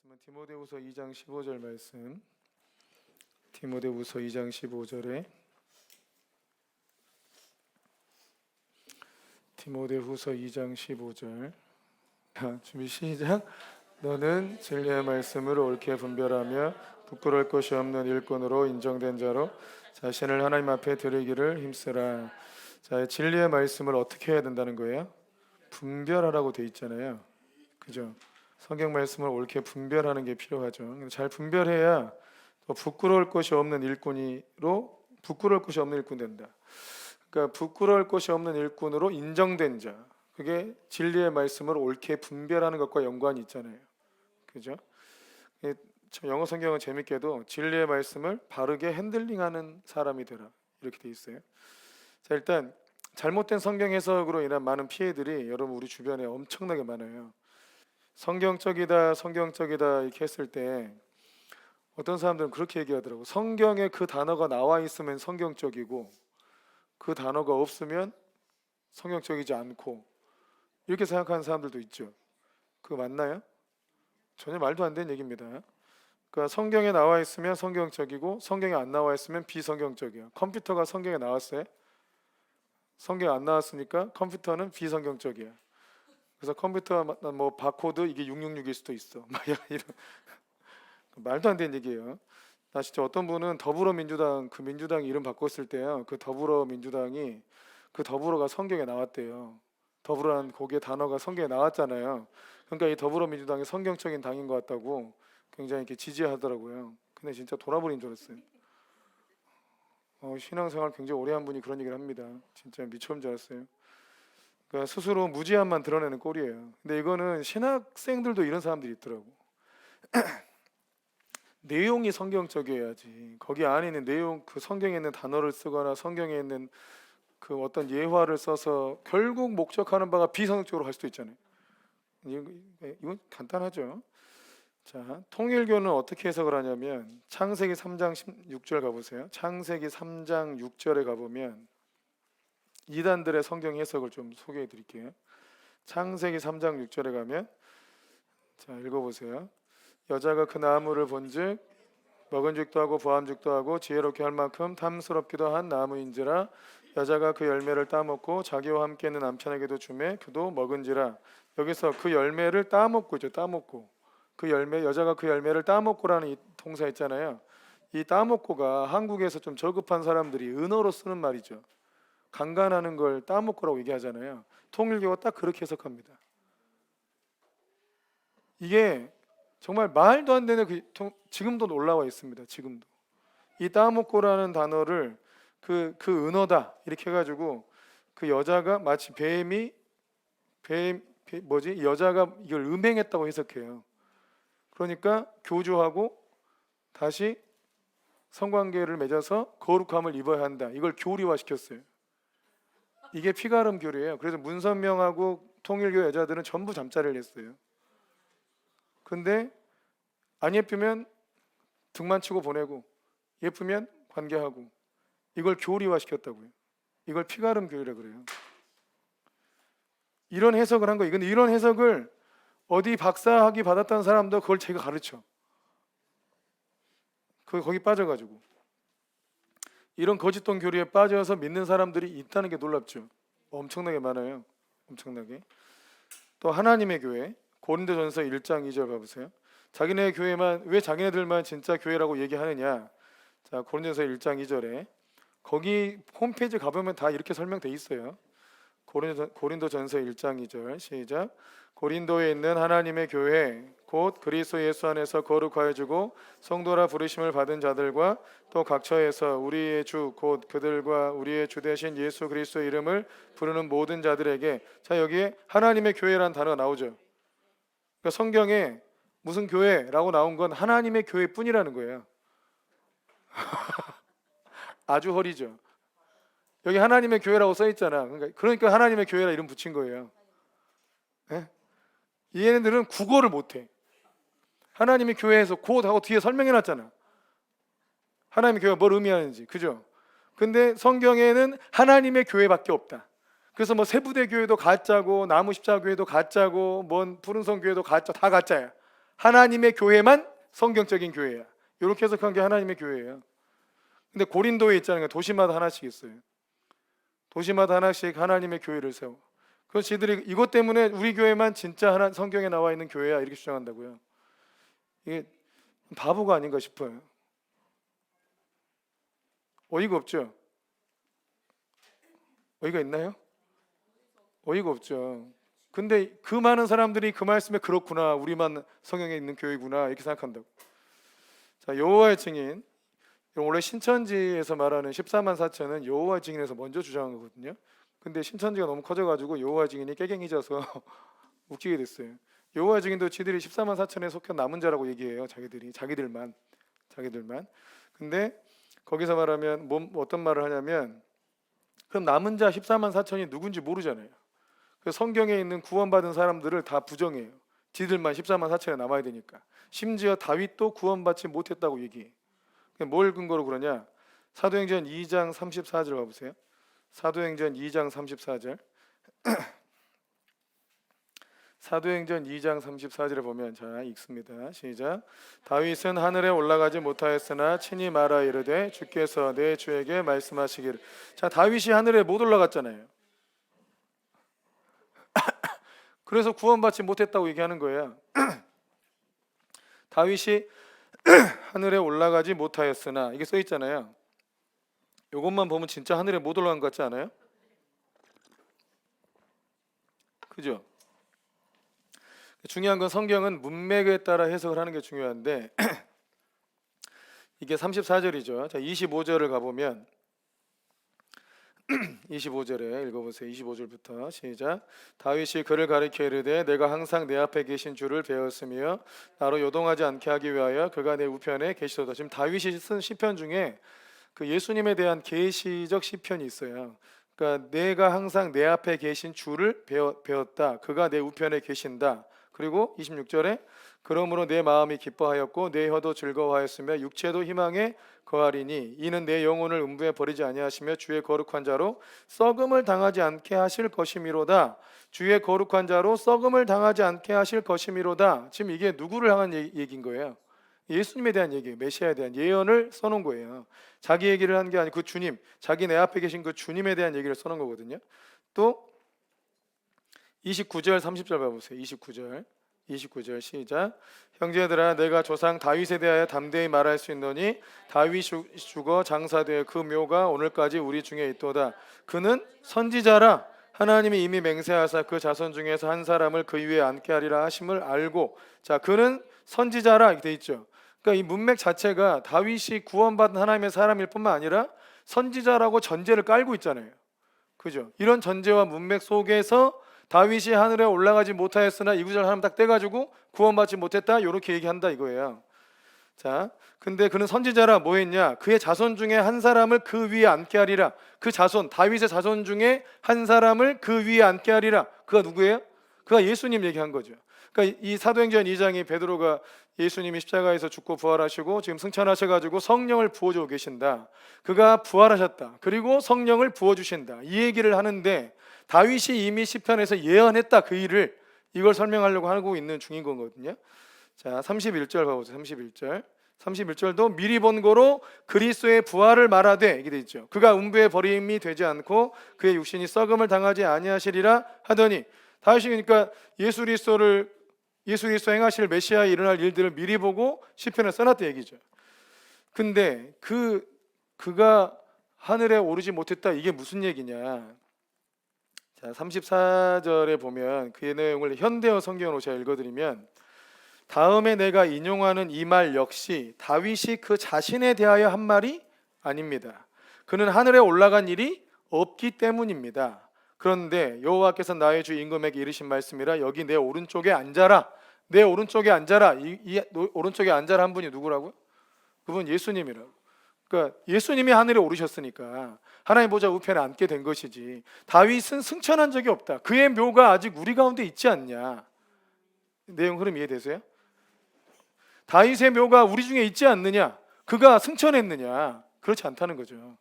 말씀은 디모데후서 2장 15절 말씀. 디모데후서 2장 15절에 디모데후서 2장 15절. 자, 준비 시작. 너는 진리의 말씀을 옳게 분별하며 부끄러울 것이 없는 일꾼으로 인정된 자로 자신을 하나님 앞에 드리기를 힘쓰라. 자, 진리의 말씀을 어떻게 해야 된다는 거예요? 분별하라고 돼 있잖아요. 그죠? 성경 말씀을 옳게 분별하는 게 필요하죠. 잘 분별해야 또 부끄러울 것이 없는 일꾼이 된다. 그러니까 부끄러울 것이 없는 일꾼으로 인정된 자. 그게 진리의 말씀을 옳게 분별하는 것과 연관이 있잖아요. 그죠? 영어 성경은 재밌게도 진리의 말씀을 바르게 핸들링하는 사람이 되라 이렇게 돼 있어요. 자, 일단 잘못된 성경 해석으로 인한 많은 피해들이 여러분 우리 주변에 엄청나게 많아요. 성경적이다 이렇게 했을 때 어떤 사람들은 그렇게 얘기하더라고. 성경에 그 단어가 나와 있으면 성경적이고 그 단어가 없으면 성경적이지 않고 이렇게 생각하는 사람들도 있죠. 그거 맞나요? 전혀 말도 안 되는 얘기입니다. 그러니까 성경에 나와 있으면 성경적이고 성경에 안 나와 있으면 비성경적이야. 컴퓨터가 성경에 나왔어요? 성경에 안 나왔으니까 컴퓨터는 비성경적이야. 그래서 컴퓨터 뭐 바코드 이게 666일 수도 있어. 막 이런 말도 안 되는 얘기예요. 나 진짜 어떤 분은 더불어민주당 그 민주당 이름 바꿨을 때요. 그 더불어민주당이 그 더불어가 성경에 나왔대요. 더불어라는 거기에 단어가 성경에 나왔잖아요. 그러니까 이 더불어민주당이 성경적인 당인 것 같다고 굉장히 이렇게 지지하더라고요. 근데 진짜 돌아버린 줄 알았어요. 신앙생활 굉장히 오래 한 분이 그런 얘기를 합니다. 진짜 미쳐온 줄 알았어요. 그러니까 스스로 무지함만 드러내는 꼴이에요. 근데 이거는 신학생들도 이런 사람들이 있더라고. 내용이 성경적이어야지. 거기 안에 있는 내용, 그 성경에 있는 단어를 쓰거나 성경에 있는 그 어떤 예화를 써서 결국 목적하는 바가 비성경적으로 갈 수도 있잖아요. 이건 간단하죠. 자, 통일교는 어떻게 해석을 하냐면 창세기 3장 16절 가보세요. 창세기 3장 6절에 가보면 이단들의 성경 해석을 좀 소개해 드릴게요. 창세기 3장 6절에 가면 자, 읽어보세요. 여자가 그 나무를 본즉 먹은죽도 하고 보암죽도 하고 지혜롭게 할 만큼 탐스럽기도 한 나무인지라 여자가 그 열매를 따먹고 자기와 함께 있는 남편에게도 주매 그도 먹은지라. 여기서 그 열매를 따먹고 있죠. 따먹고 그 열매, 여자가 그 열매를 따먹고라는 이 동사 있잖아요. 이 따먹고가 한국에서 좀 저급한 사람들이 은어로 쓰는 말이죠. 강간하는 걸 따먹고라고 얘기하잖아요. 통일교가 딱 그렇게 해석합니다. 이게 정말 말도 안 되는 지금도 올라와 있습니다. 지금도 이 따먹고라는 단어를 그 은어다 이렇게 해가지고 그 여자가 마치 여자가 이걸 음행했다고 해석해요. 그러니까 교조하고 다시 성관계를 맺어서 거룩함을 입어야 한다. 이걸 교리화 시켰어요. 이게 피가름 교리예요. 그래서 문선명하고 통일교 여자들은 전부 잠자리를 했어요. 근데 안 예쁘면 등만 치고 보내고 예쁘면 관계하고 이걸 교리화 시켰다고요. 이걸 피가름 교리라 그래요. 이런 해석을 한 거예요. 근데 이런 해석을 어디 박사학위 받았다는 사람도 그걸 제가 가르쳐. 거기 빠져가지고 이런 거짓돈 교리에 빠져서 믿는 사람들이 있다는 게 놀랍죠. 엄청나게 많아요. 엄청나게. 또 하나님의 교회 고린도전서 1장 2절 가보세요. 왜 자기네들만 진짜 교회라고 얘기하느냐. 자, 고린도전서 1장 2절에 거기 홈페이지 가보면 다 이렇게 설명돼 있어요. 고린도전서 1장 2절 시작. 고린도에 있는 하나님의 교회 곧 그리스도 예수 안에서 거룩하여 주고 성도라 부르심을 받은 자들과 또 각처에서 우리의 주 곧 그들과 우리의 주 되신 예수 그리스도의 이름을 부르는 모든 자들에게. 자, 여기에 하나님의 교회라는 단어가 나오죠. 그러니까 성경에 무슨 교회라고 나온 건 하나님의 교회뿐이라는 거예요. 아주 허리죠. 여기 하나님의 교회라고 써 있잖아. 그러니까 하나님의 교회라 이름 붙인 거예요. 네? 얘네들은 국어를 못해. 하나님의 교회에서 곧 하고 뒤에 설명해놨잖아. 하나님의 교회가 뭘 의미하는지. 그죠? 근데 성경에는 하나님의 교회밖에 없다. 그래서 뭐 세부대 교회도 가짜고 나무 십자가 교회도 가짜고 뭔 푸른성 교회도 가짜, 다 가짜야. 하나님의 교회만 성경적인 교회야. 이렇게 해석한 게 하나님의 교회예요. 근데 고린도에 있잖아요. 도시마다 하나씩 있어요. 도시마다 하나씩 하나님의 교회를 세워. 그래서 지들이 이것 때문에 우리 교회만 진짜 하나 성경에 나와 있는 교회야 이렇게 주장한다고요. 이게 바보가 아닌가 싶어요. 어이가 없죠. 어이가 있나요? 어이가 없죠. 근데 그 많은 사람들이 그 말씀에 그렇구나, 우리만 성경에 있는 교회구나 이렇게 생각한다고. 자, 여호와의 증인, 원래 신천지에서 말하는 14만 4천은 여호와의 증인에서 먼저 주장한 거거든요. 근데 신천지가 너무 커져가지고 여호와의 증인이 깨갱해져서 웃기게 됐어요. 여호와의 증인도 지들이 14만 4천에 속한 남은 자라고 얘기해요. 자기들만. 근데 거기서 말하면 어떤 말을 하냐면, 그럼 남은 자 14만 4천이 누군지 모르잖아요. 그래서 성경에 있는 구원받은 사람들을 다 부정해요. 지들만 14만 4천에 남아야 되니까. 심지어 다윗도 구원받지 못했다고 얘기해. 뭘 근거로 그러냐? 사도행전 2장 34절 가보세요. 사도행전 2장 34절. 사도행전 2장 34절에 보면, 자, 읽습니다. 시작. 다윗은 하늘에 올라가지 못하였으나 친히 말하 이르되 주께서 내 주에게 말씀하시기를. 자, 다윗이 하늘에 못 올라갔잖아요. 그래서 구원받지 못했다고 얘기하는 거예요. 다윗이 하늘에 올라가지 못하였으나, 이게 써 있잖아요. 이것만 보면 진짜 하늘에 못 올라간 것 같지 않아요? 그죠? 중요한 건 성경은 문맥에 따라 해석을 하는 게 중요한데 이게 34절이죠. 자, 25절을 가보면 25절에 읽어보세요. 25절부터 시작. 다윗이 그를 가리켜 이르되 내가 항상 내 앞에 계신 주를 배웠으며 나로 요동하지 않게 하기 위하여 그가 내 우편에 계시도다. 지금 다윗이 쓴 시편 중에 그 예수님에 대한 계시적 시편이 있어요. 그러니까 내가 항상 내 앞에 계신 주를 배웠다. 그가 내 우편에 계신다. 그리고 26절에 그러므로 내 마음이 기뻐하였고 내 혀도 즐거워하였으며 육체도 희망에 거하리니 이는 내 영혼을 음부에 버리지 아니하시며 주의 거룩한 자로 썩음을 당하지 않게 하실 것이미로다. 주의 거룩한 자로 썩음을 당하지 않게 하실 것이미로다. 지금 이게 누구를 향한 얘기인 거예요? 예수님에 대한 얘기예요. 메시아에 대한 예언을 써놓은 거예요. 자기 얘기를 한 게 아니고 그 주님, 자기 내 앞에 계신 그 주님에 대한 얘기를 써놓은 거거든요. 또 29절 30절 봐보세요. 29절 시작. 형제들아 내가 조상 다윗에 대하여 담대히 말할 수 있노니 다윗이 죽어 장사되어 그 묘가 오늘까지 우리 중에 있도다. 그는 선지자라 하나님이 이미 맹세하사 그 자손 중에서 한 사람을 그 위에 앉게 하리라 하심을 알고. 자, 그는 선지자라 이렇게 돼 있죠. 그러니까 이 문맥 자체가 다윗이 구원받은 하나님의 사람일 뿐만 아니라 선지자라고 전제를 깔고 있잖아요. 그죠? 이런 전제와 문맥 속에서 다윗이 하늘에 올라가지 못하였으나 이 구절 하나만 딱 떼가지고 구원받지 못했다 이렇게 얘기한다 이거예요. 자, 근데 그는 선지자라 뭐 했냐? 그의 자손 중에 한 사람을 그 위에 앉게 하리라. 그 자손, 다윗의 자손 중에 한 사람을 그 위에 앉게 하리라. 그가 누구예요? 그가 예수님 얘기한 거죠. 그러니까 이 사도행전 2장이 베드로가 예수님이 십자가에서 죽고 부활하시고 지금 승천하셔가지고 성령을 부어주고 계신다. 그가 부활하셨다. 그리고 성령을 부어주신다. 이 얘기를 하는데 다윗이 이미 시편에서 예언했다. 그 일을, 이걸 설명하려고 하고 있는 중인 거거든요. 자, 31절 봐보세요. 31절도 미리 본 거로 그리스도의 부활을 말하되 이게 돼 있죠. 그가 음부에 버림이 되지 않고 그의 육신이 썩음을 당하지 아니하시리라 하더니, 다윗이 그러니까 예수 그리스도 행하실 메시아에 일어날 일들을 미리 보고 시편을 써놨다 얘기죠. 근데 그가 하늘에 오르지 못했다, 이게 무슨 얘기냐? 자, 34절에 보면 그 내용을 현대어 성경으로 제가 읽어드리면, 다음에 내가 인용하는 이 말 역시 다윗이 그 자신에 대하여 한 말이 아닙니다. 그는 하늘에 올라간 일이 없기 때문입니다. 그런데 여호와께서 나의 주 임금에게 이르신 말씀이라 여기 내 오른쪽에 앉아라. 내 오른쪽에 앉아라. 이 오른쪽에 앉아라 한 분이 누구라고요? 그분 예수님이라고. 그러니까 예수님이 하늘에 오르셨으니까 하나님 보좌 우편에 앉게 된 것이지, 다윗은 승천한 적이 없다. 그의 묘가 아직 우리 가운데 있지 않냐. 내용 흐름 이해되세요? 다윗의 묘가 우리 중에 있지 않느냐, 그가 승천했느냐, 그렇지 않다는 거죠.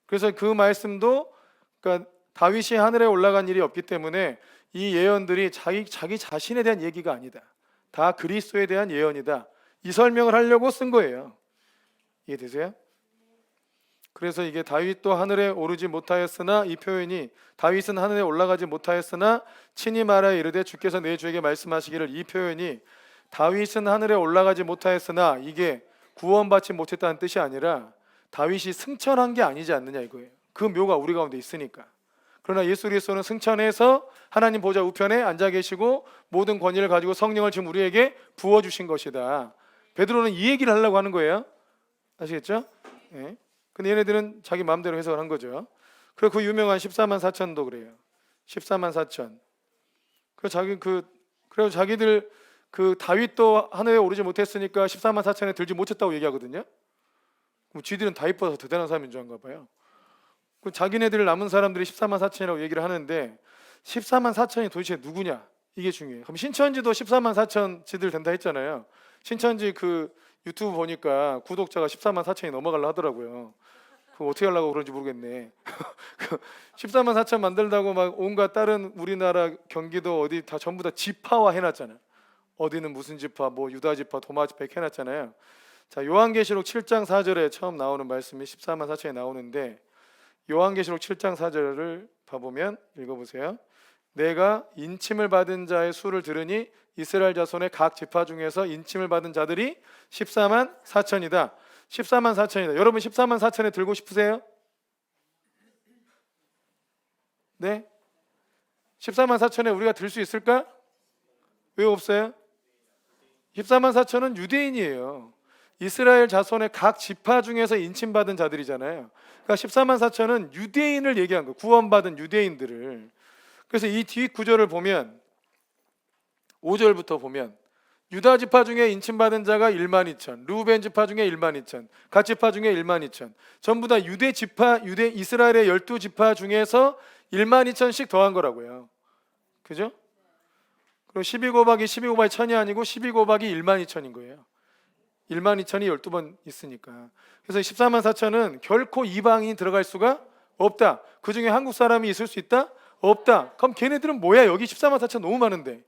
그래서 그 말씀도, 그러니까 다윗이 하늘에 올라간 일이 없기 때문에 이 예언들이 자기 자신에 대한 얘기가 아니다. 다 그리스도에 대한 예언이다. 이 설명을 하려고 쓴 거예요. 이해되세요? 그래서 이게 다윗도 하늘에 오르지 못하였으나, 이 표현이 다윗은 하늘에 올라가지 못하였으나 친히 말하여 이르되 주께서 내 주에게 말씀하시기를, 이 표현이 다윗은 하늘에 올라가지 못하였으나 이게 구원받지 못했다는 뜻이 아니라 다윗이 승천한 게 아니지 않느냐 이거예요. 그 묘가 우리 가운데 있으니까. 그러나 예수 그리스도는 승천해서 하나님 보좌 우편에 앉아 계시고 모든 권위를 가지고 성령을 지금 우리에게 부어주신 것이다. 베드로는 이 얘기를 하려고 하는 거예요. 아시겠죠? 예. 근데 얘네들은 자기 마음대로 해석을 한 거죠. 그리고 그 유명한 14만 4천도 그래요. 14만 4천. 그래서 자기들 그 다윗도 하늘에 오르지 못했으니까 14만 4천에 들지 못했다고 얘기하거든요. 그럼 쥐들은 다윗보다 더 대단한 사람인 줄 아는가 봐요. 그 자기네들 남은 사람들이 14만 4천이라고 얘기를 하는데 14만 4천이 도대체 누구냐? 이게 중요해요. 그럼 신천지도 14만 4천 지들 된다 했잖아요. 신천지 그 유튜브 보니까 구독자가 14만 4천이 넘어가려 하더라고요. 그거 어떻게 하려고 그런지 모르겠네. 14만 4천 만들다고 막 온갖 다른 우리나라 경기도 어디 다 전부 다 지파화 해놨잖아요. 어디는 무슨 지파, 뭐 유다 지파, 도마 지파 이렇게 해놨잖아요. 자, 요한계시록 7장 4절에 처음 나오는 말씀이 14만 4천이 나오는데, 요한계시록 7장 4절을 봐보면 읽어보세요. 내가 인침을 받은 자의 수를 들으니 이스라엘 자손의 각 지파 중에서 인침을 받은 자들이 14만 4천이다. 14만 4천이다. 여러분 14만 4천에 들고 싶으세요? 네? 14만 4천에 우리가 들 수 있을까? 왜 없어요? 14만 4천은 유대인이에요. 이스라엘 자손의 각 지파 중에서 인침받은 자들이잖아요. 그러니까 14만 4천은 유대인을 얘기한 거예요. 구원받은 유대인들을. 그래서 이 뒤 구절을 보면 5절부터 보면 유다 지파 중에 인침받은 자가 1만 2천, 루벤 지파 중에 1만 2천, 갓 지파 중에 1만 2천, 전부 다 유대 이스라엘의 12지파 중에서 1만 2천씩 더한 거라고요. 그죠? 그리고 12 곱하기 12 곱하기 1000이 아니고 12 곱하기 1만 2천인 거예요. 1만 2천이 12번 있으니까. 그래서 14만 4천은 결코 이방인이 들어갈 수가 없다. 그 중에 한국 사람이 있을 수 있다? 없다. 그럼 걔네들은 뭐야? 여기 14만 4천 너무 많은데.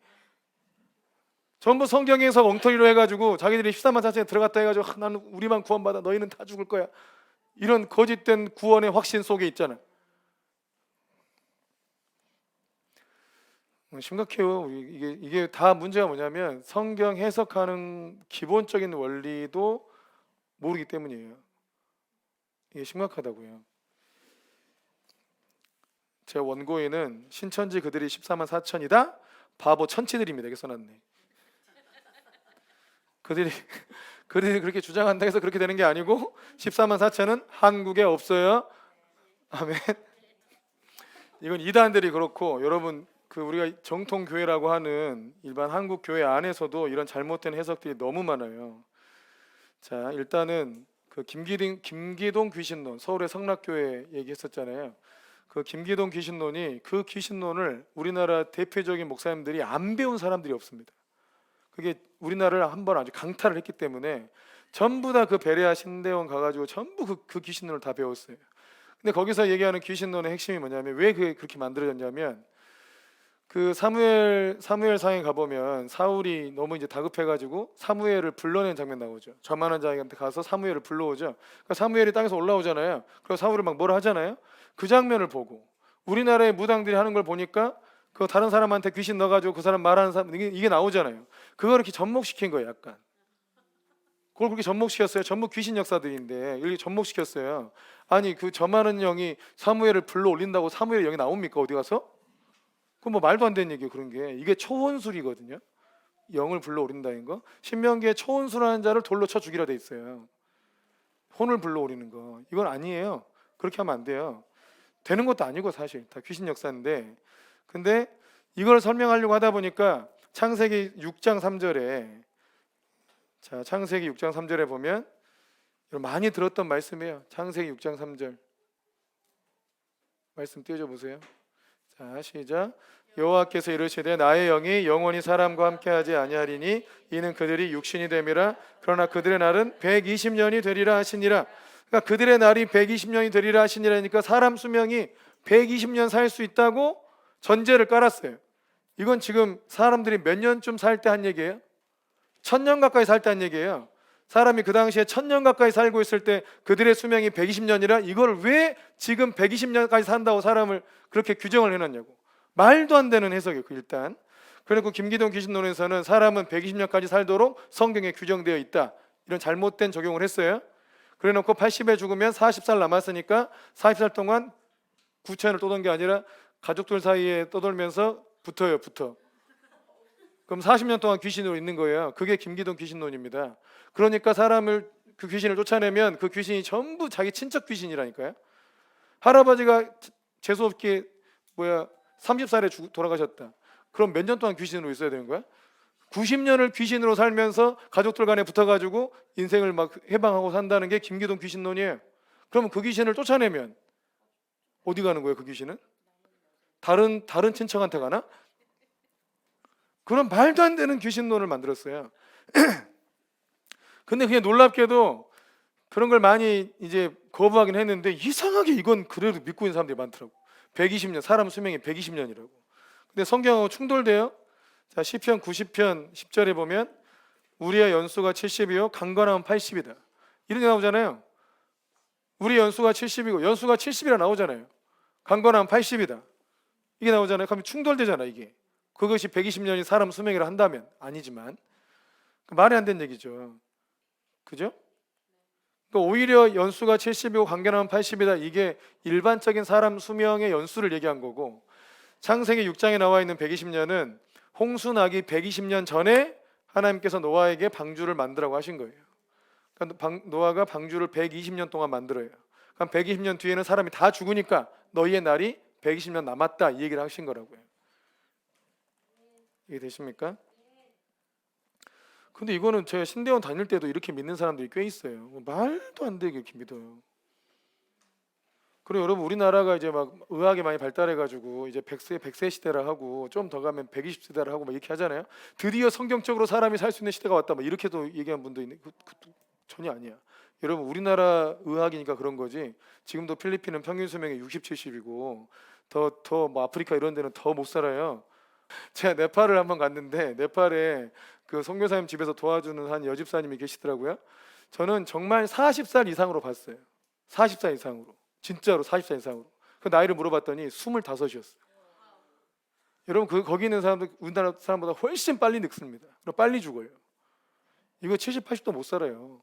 전부 성경에서 엉터리로 해가지고 자기들이 14만 4천에 들어갔다 해가지고 나는 우리만 구원받아, 너희는 다 죽을 거야. 이런 거짓된 구원의 확신 속에 있잖아. 심각해요. 이게 다 문제가 뭐냐면 성경 해석하는 기본적인 원리도 모르기 때문이에요. 이게 심각하다고요. 제 원고에는 신천지 그들이 14만 4천이다? 바보 천치들입니다. 이렇게 써놨네. 그들이 그렇게 주장한다 해서 그렇게 되는 게 아니고 14만 4천은 한국에 없어요. 아멘. 이건 이단들이 그렇고, 여러분 그 우리가 정통 교회라고 하는 일반 한국 교회 안에서도 이런 잘못된 해석들이 너무 많아요. 자, 일단은 그 김기동 귀신론, 서울의 성락교회 얘기했었잖아요. 그 김기동 귀신론이, 그 귀신론을 우리나라 대표적인 목사님들이 안 배운 사람들이 없습니다. 그게 우리나라를 한번 아주 강탈을 했기 때문에 전부 다 그 베레아 신대원 가가지고 전부 그 귀신론을 다 배웠어요. 근데 거기서 얘기하는 귀신론의 핵심이 뭐냐면, 왜 그게 그렇게 만들어졌냐면, 그 사무엘상에 가보면 사울이 너무 이제 다급해가지고 사무엘을 불러낸 장면 나오죠. 저만한 자에게 가서 사무엘을 불러오죠. 그러니까 사무엘이 땅에서 올라오잖아요. 그리고 사울이 막 뭐라 하잖아요. 그 장면을 보고 우리나라의 무당들이 하는 걸 보니까 그 다른 사람한테 귀신 넣어가지고 그 사람 말하는 사람 이게 나오잖아요. 그걸 이렇게 접목시킨 거예요. 약간 그걸 그렇게 접목시켰어요. 전부 귀신 역사들인데 이렇게 접목시켰어요. 아니 그 저만한 영이 사무엘을 불러 올린다고 사무엘 영이 나옵니까? 어디 가서? 그건 뭐 말도 안 되는 얘기예요. 그런 게. 이게 초혼술이거든요. 영을 불러 올린다는 거. 신명기에 초혼술하는 자를 돌로 쳐 죽이라 돼 있어요. 혼을 불러 오리는 거. 이건 아니에요. 그렇게 하면 안 돼요. 되는 것도 아니고 사실 다 귀신 역사인데, 근데 이걸 설명하려고 하다 보니까 창세기 6장 3절에, 자 창세기 6장 3절에 보면 많이 들었던 말씀이에요. 창세기 6장 3절 말씀 띄워줘 보세요. 자 시작. 여호와께서 이르시되 나의 영이 영원히 사람과 함께하지 아니하리니 이는 그들이 육신이 됨이라. 그러나 그들의 날은 120년이 되리라 하시니라. 그러니까 그들의 날이 120년이 되리라 하시니라니까 사람 수명이 120년 살 수 있다고 전제를 깔았어요. 이건 지금 사람들이 몇 년쯤 살 때 한 얘기예요? 천년 가까이 살다는 얘기예요. 사람이 그 당시에 1000년 가까이 살고 있을 때 그들의 수명이 120년이라 이걸 왜 지금 120년까지 산다고 사람을 그렇게 규정을 해놨냐고. 말도 안 되는 해석이에요. 일단. 그리고 김기동 귀신론에서는 사람은 120년까지 살도록 성경에 규정되어 있다, 이런 잘못된 적용을 했어요. 그래놓고 80에 죽으면 40살 남았으니까 40살 동안 구천을 떠돈 게 아니라 가족들 사이에 떠돌면서 붙어. 그럼 40년 동안 귀신으로 있는 거예요. 그게 김기동 귀신론입니다. 그러니까 사람을, 그 귀신을 쫓아내면 그 귀신이 전부 자기 친척 귀신이라니까요. 할아버지가 재수없게 30살에 돌아가셨다. 그럼 몇 년 동안 귀신으로 있어야 되는 거야? 90년을 귀신으로 살면서 가족들 간에 붙어가지고 인생을 막 해방하고 산다는 게 김기동 귀신론이에요. 그러면 그 귀신을 쫓아내면 어디 가는 거예요? 그 귀신은? 다른 친척한테 가나? 그런 말도 안 되는 귀신론을 만들었어요. 근데 그게 놀랍게도 그런 걸 많이 이제 거부하긴 했는데 이상하게 이건 그래도 믿고 있는 사람들이 많더라고. 120년, 사람 수명이 120년이라고. 근데 성경하고 충돌돼요. 자, 시편 90편 10절에 보면 우리의 연수가 70이요 강건함은 80이다. 이런 게 나오잖아요. 우리 연수가 70이고 연수가 70이라 나오잖아요. 강건함은 80이다. 이게 나오잖아요. 그러면 충돌되잖아 이게. 그것이 120년이 사람 수명이라 한다면 아니지만 말이 안 되는 얘기죠. 그죠? 그러니까 오히려 연수가 70이고 강건함은 80이다. 이게 일반적인 사람 수명의 연수를 얘기한 거고, 창세기 6장에 나와 있는 120년은 홍수 나기 120년 전에 하나님께서 노아에게 방주를 만들라고 하신 거예요. 그러니까 노아가 방주를 120년 동안 만들어요. 그럼 120년 뒤에는 사람이 다 죽으니까 너희의 날이 120년 남았다, 이 얘기를 하신 거라고요. 이해 되십니까? 근데 이거는 제가 신대원 다닐 때도 이렇게 믿는 사람들이 꽤 있어요. 말도 안 되게 이렇게 믿어요. 그리고 여러분, 우리나라가 이제 막 의학이 많이 발달해가지고 이제 100세 시대라 하고 좀 더 가면 120세대라 하고 막 이렇게 하잖아요. 드디어 성경적으로 사람이 살 수 있는 시대가 왔다, 막 이렇게도 얘기한 분도 있는. 전혀 아니야. 여러분, 우리나라 의학이니까 그런 거지. 지금도 필리핀은 평균 수명이 60, 70이고 더 뭐 아프리카 이런 데는 더 못 살아요. 제가 네팔을 한번 갔는데 네팔에 그 선교사님 집에서 도와주는 한 여집사님이 계시더라고요. 저는 정말 40살 이상으로 봤어요. 40살 이상으로. 진짜로 40살 이상으로. 그 나이를 물어봤더니 25이었어요. 여러분, 거기 있는 사람들 우리나라 사람보다 훨씬 빨리 늙습니다. 그리고 빨리 죽어요. 이거 70, 80도 못 살아요.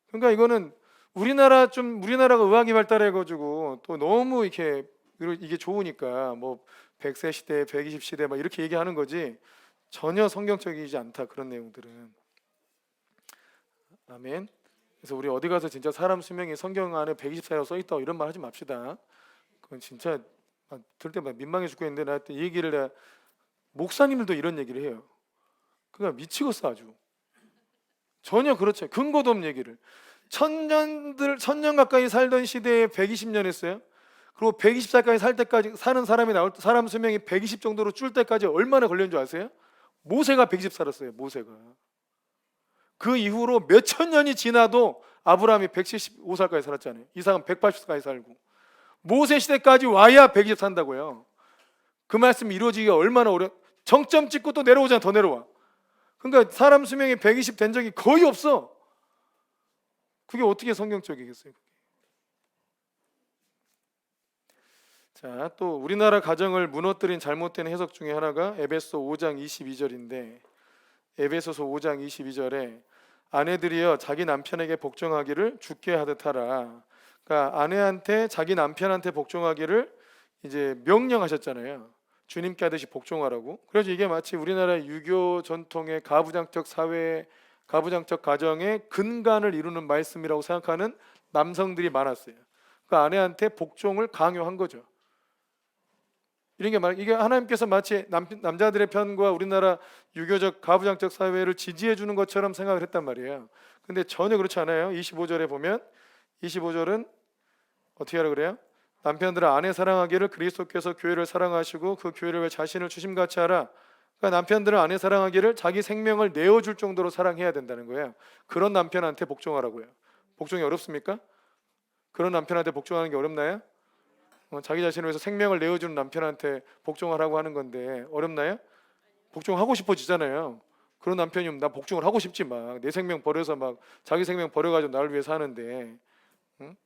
그러니까 이거는 우리나라가 의학이 발달해가지고 또 너무 이게 좋으니까 뭐 100세 시대, 120 시대 막 이렇게 얘기하는 거지 전혀 성경적이지 않다, 그런 내용들은. 아멘. 그래서 우리 어디 가서 진짜 사람 수명이 성경 안에 120살이라고 써 있다 이런 말 하지 맙시다. 그건 진짜 들을 때 민망해 죽겠는데, 나 이 얘기를 내가 목사님들도 이런 얘기를 해요. 그러니까 미치겠어 아주. 전혀 그렇지, 근거도 없는 얘기를. 1000년 가까이 살던 시대에 120년 했어요. 그리고 120살까지 살 때까지 사는 사람이 나올 때 사람 수명이 120 정도로 줄 때까지 얼마나 걸렸는 줄 아세요? 모세가 120 살았어요. 모세가. 그 이후로 몇천 년이 지나도 아브라함이 175살까지 살았잖아요. 이삭은 180살까지 살고. 모세 시대까지 와야 120 산다고요. 그 말씀이 이루어지기가 얼마나 정점 찍고 또 내려오잖아. 더 내려와. 그러니까 사람 수명이 120 된 적이 거의 없어. 그게 어떻게 성경적이겠어요? 자, 또 우리나라 가정을 무너뜨린 잘못된 해석 중에 하나가 에베소 5장 22절인데, 에베소서 5장 22절에 아내들이여 자기 남편에게 복종하기를 주께 하듯 하라. 그러니까 아내한테, 자기 남편한테 복종하기를 이제 명령하셨잖아요. 주님께 하듯이 복종하라고. 그래서 이게 마치 우리나라 유교 전통의 가부장적 사회, 가부장적 가정의 근간을 이루는 말씀이라고 생각하는 남성들이 많았어요. 그 아내한테 복종을 강요한 거죠. 이게 하나님께서 마치 남자들의 편과 우리나라 유교적 가부장적 사회를 지지해 주는 것처럼 생각을 했단 말이에요. 근데 전혀 그렇지 않아요. 25절에 보면, 25절은 어떻게 하라 그래요? 남편들은 아내 사랑하기를 그리스도께서 교회를 사랑하시고 그 교회를 왜 자신을 주심같이 하라. 그러니까 남편들은 아내 사랑하기를 자기 생명을 내어줄 정도로 사랑해야 된다는 거예요. 그런 남편한테 복종하라고요. 복종이 어렵습니까? 그런 남편한테 복종하는 게 어렵나요? 자기 자신을 위해서 생명을 내어주는 남편한테 복종하라고 하는 건데 어렵나요? 복종하고 싶어지잖아요. 그런 남편이면 나 복종을 하고 싶지, 막 내 생명 버려서 막 자기 생명 버려가지고 나를 위해 사는데. 응?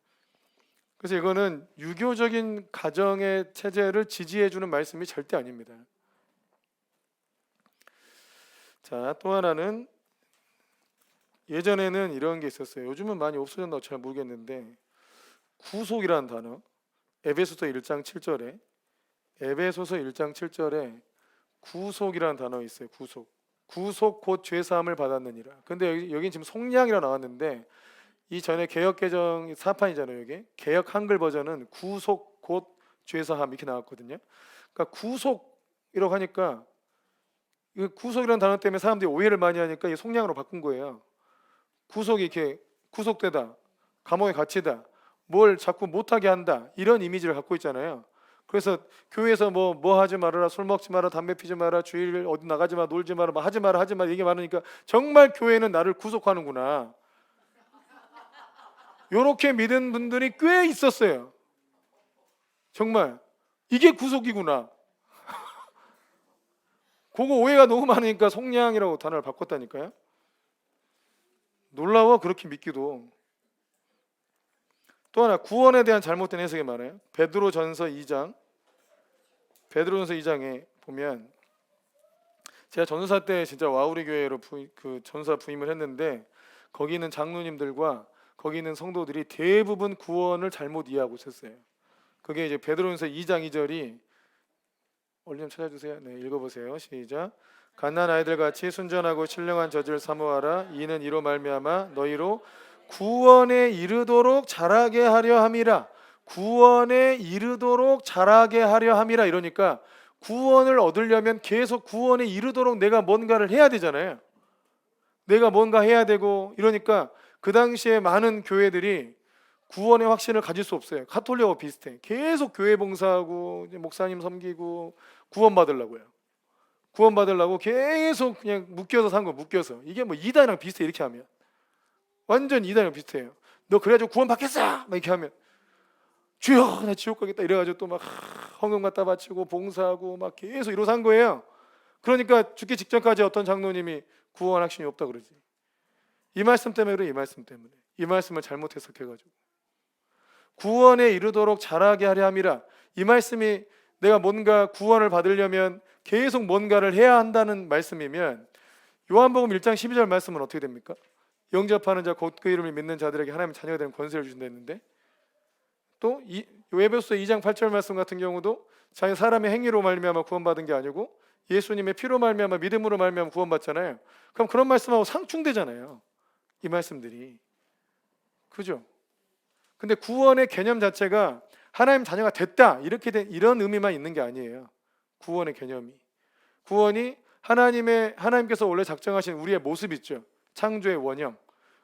그래서 이거는 유교적인 가정의 체제를 지지해주는 말씀이 절대 아닙니다. 자, 또 하나는 예전에는 이런 게 있었어요. 요즘은 많이 없어졌나 잘 모르겠는데, 구속이라는 단어, 에베소서 1장 7절에 에베소서 1장 7절에 구속이라는 단어 있어요. 구속 곧 죄사함을 받았느니라. 근데 여긴 지금 속량이라 나왔는데, 이 전에 개역 개정 사판이잖아요. 여기 개역 한글 버전은 구속 곧 죄사함 이렇게 나왔거든요. 그러니까 구속이라고 하니까, 이 구속이라는 단어 때문에 사람들이 오해를 많이 하니까 이 속량으로 바꾼 거예요. 구속이 이렇게 구속되다, 감옥에 갇히다, 뭘 자꾸 못하게 한다, 이런 이미지를 갖고 있잖아요. 그래서 교회에서 뭐 하지 말아라, 술 먹지 마라, 담배 피지 마라, 주일 어디 나가지 마, 놀지 마라, 뭐 하지 마라 얘기 많으니까 정말 교회는 나를 구속하는구나, 요렇게 믿은 분들이 꽤 있었어요. 정말 이게 구속이구나. 그거 오해가 너무 많으니까 속량이라고 단어를 바꿨다니까요. 놀라워, 그렇게 믿기도. 또 하나, 구원에 대한 잘못된 해석이 많아요. 베드로전서 2장에 보면, 제가 전도사 때 진짜 와우리 교회로 전도사 부임을 했는데, 거기 있는 장로님들과 거기 있는 성도들이 대부분 구원을 잘못 이해하고 있었어요. 그게 이제 베드로전서 2장 2절이, 얼른 좀 찾아주세요. 네, 읽어보세요. 시작. 갓난 아이들 같이 순전하고 신령한 젖을 사모하라. 이는 이로 말미암아 너희로 구원에 이르도록 자라게 하려 함이라. 구원에 이르도록 자라게 하려 함이라. 이러니까 구원을 얻으려면 계속 구원에 이르도록 내가 뭔가를 해야 되잖아요. 내가 뭔가 해야 되고, 이러니까 그 당시에 많은 교회들이 구원의 확신을 가질 수 없어요. 가톨릭하고 비슷해. 계속 교회 봉사하고 목사님 섬기고 구원받으려고요. 구원받으려고 계속 그냥 묶여서 산 거, 묶여서. 이게 뭐 이단이랑 비슷해. 이렇게 하면 완전 이단이랑 비슷해요. 너 그래가지고 구원받겠어 막 이렇게 하면, 주여 나 지옥 가겠다 이래가지고 또 막 헌금 갖다 바치고 봉사하고 막 계속 이러고 산 거예요. 그러니까 죽기 직전까지 어떤 장로님이 구원 확신이 없다 그러지. 이 말씀 때문에 그래. 이 말씀을 잘못 해석해가지고 구원에 이르도록 자라게 하려 함이라. 이 말씀이 내가 뭔가 구원을 받으려면 계속 뭔가를 해야 한다는 말씀이면, 요한복음 1장 12절 말씀은 어떻게 됩니까? 영접하는 자 곧 그 이름을 믿는 자들에게 하나님 자녀가 되는 권세를 주신다 했는데, 또 에베소서 2장 8절 말씀 같은 경우도 자기 사람의 행위로 말미암아 구원받은 게 아니고 예수님의 피로 말미암아 믿음으로 말미암아 구원받잖아요. 그럼 그런 말씀하고 상충되잖아요, 이 말씀들이. 그죠? 근데 구원의 개념 자체가 하나님 자녀가 됐다 이렇게 이런 의미만 있는 게 아니에요. 구원의 개념이, 구원이 하나님께서 원래 작정하신 우리의 모습 있죠. 창조의 원형,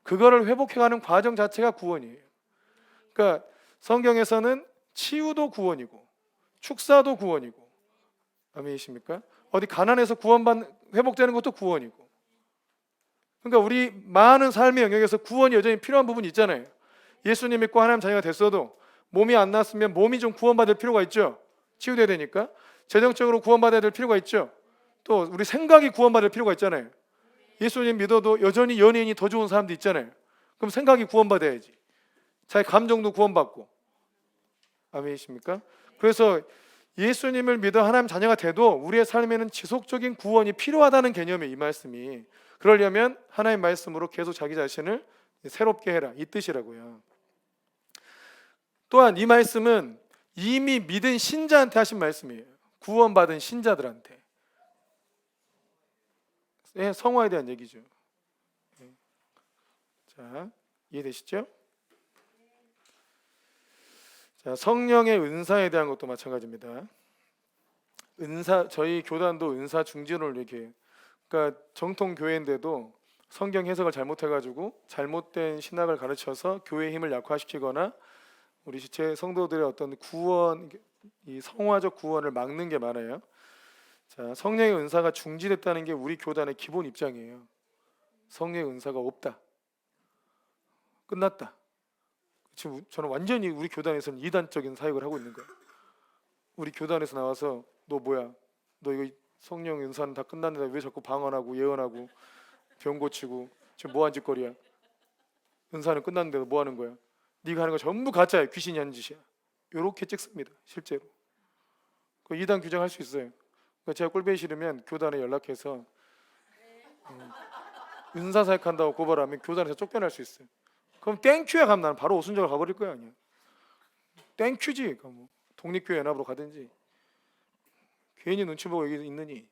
그거를 회복해가는 과정 자체가 구원이에요. 그러니까 성경에서는 치유도 구원이고 축사도 구원이고, 아멘이십니까? 어디 가난해서 회복되는 것도 구원이고. 그러니까 우리 많은 삶의 영역에서 구원이 여전히 필요한 부분이 있잖아요. 예수님 믿고 하나님 자녀가 됐어도 몸이 안 났으면 몸이 좀 구원받을 필요가 있죠. 치유돼야 되니까. 재정적으로 구원받아야 될 필요가 있죠. 또 우리 생각이 구원받을 필요가 있잖아요. 예수님 믿어도 여전히 연예인이 더 좋은 사람도 있잖아요. 그럼 생각이 구원받아야지. 자기 감정도 구원받고. 아멘이십니까? 그래서 예수님을 믿어 하나님 자녀가 돼도 우리의 삶에는 지속적인 구원이 필요하다는 개념이에요, 이 말씀이. 그러려면 하나님 말씀으로 계속 자기 자신을 새롭게 해라, 이 뜻이라고요. 또한 이 말씀은 이미 믿은 신자한테 하신 말씀이에요. 구원받은 신자들한테. 성화에 대한 얘기죠. 자, 이해되시죠? 자, 성령의 은사에 대한 것도 마찬가지입니다. 저희 교단도 은사 중진을 이렇게, 그러니까 정통 교회인데도 성경 해석을 잘못해가지고 잘못된 신학을 가르쳐서 교회의 힘을 약화시키거나 우리 지체 성도들의 어떤 구원, 이 성화적 구원을 막는 게 많아요. 자, 성령의 은사가 중지됐다는 게 우리 교단의 기본 입장이에요. 성령의 은사가 없다, 끝났다. 지금 저는 완전히 우리 교단에서는 이단적인 사역을 하고 있는 거예요. 우리 교단에서 나와서 너 뭐야? 너 이거 성령 은사는 다 끝났는데 왜 자꾸 방언하고 예언하고 병 고치고 지금 뭐한 짓거리야? 은사는 끝났는데도 뭐 하는 거야? 네가 하는 거 전부 가짜야. 귀신이 하는 짓이야. 요렇게 찍습니다. 실제로. 그 이단 규정할 수 있어요. 그러니까 제가 꼴보기 싫으면 교단에 연락해서 은사 사역한다고 고발하면 교단에서 쫓겨날 수 있어요. 그럼 땡큐야 가면 나는 바로 오순절 가버릴 거야. 그냥 땡큐지. 그러니까 뭐 독립교회 연합으로 가든지. 괜히 눈치 보고 여기 있느니.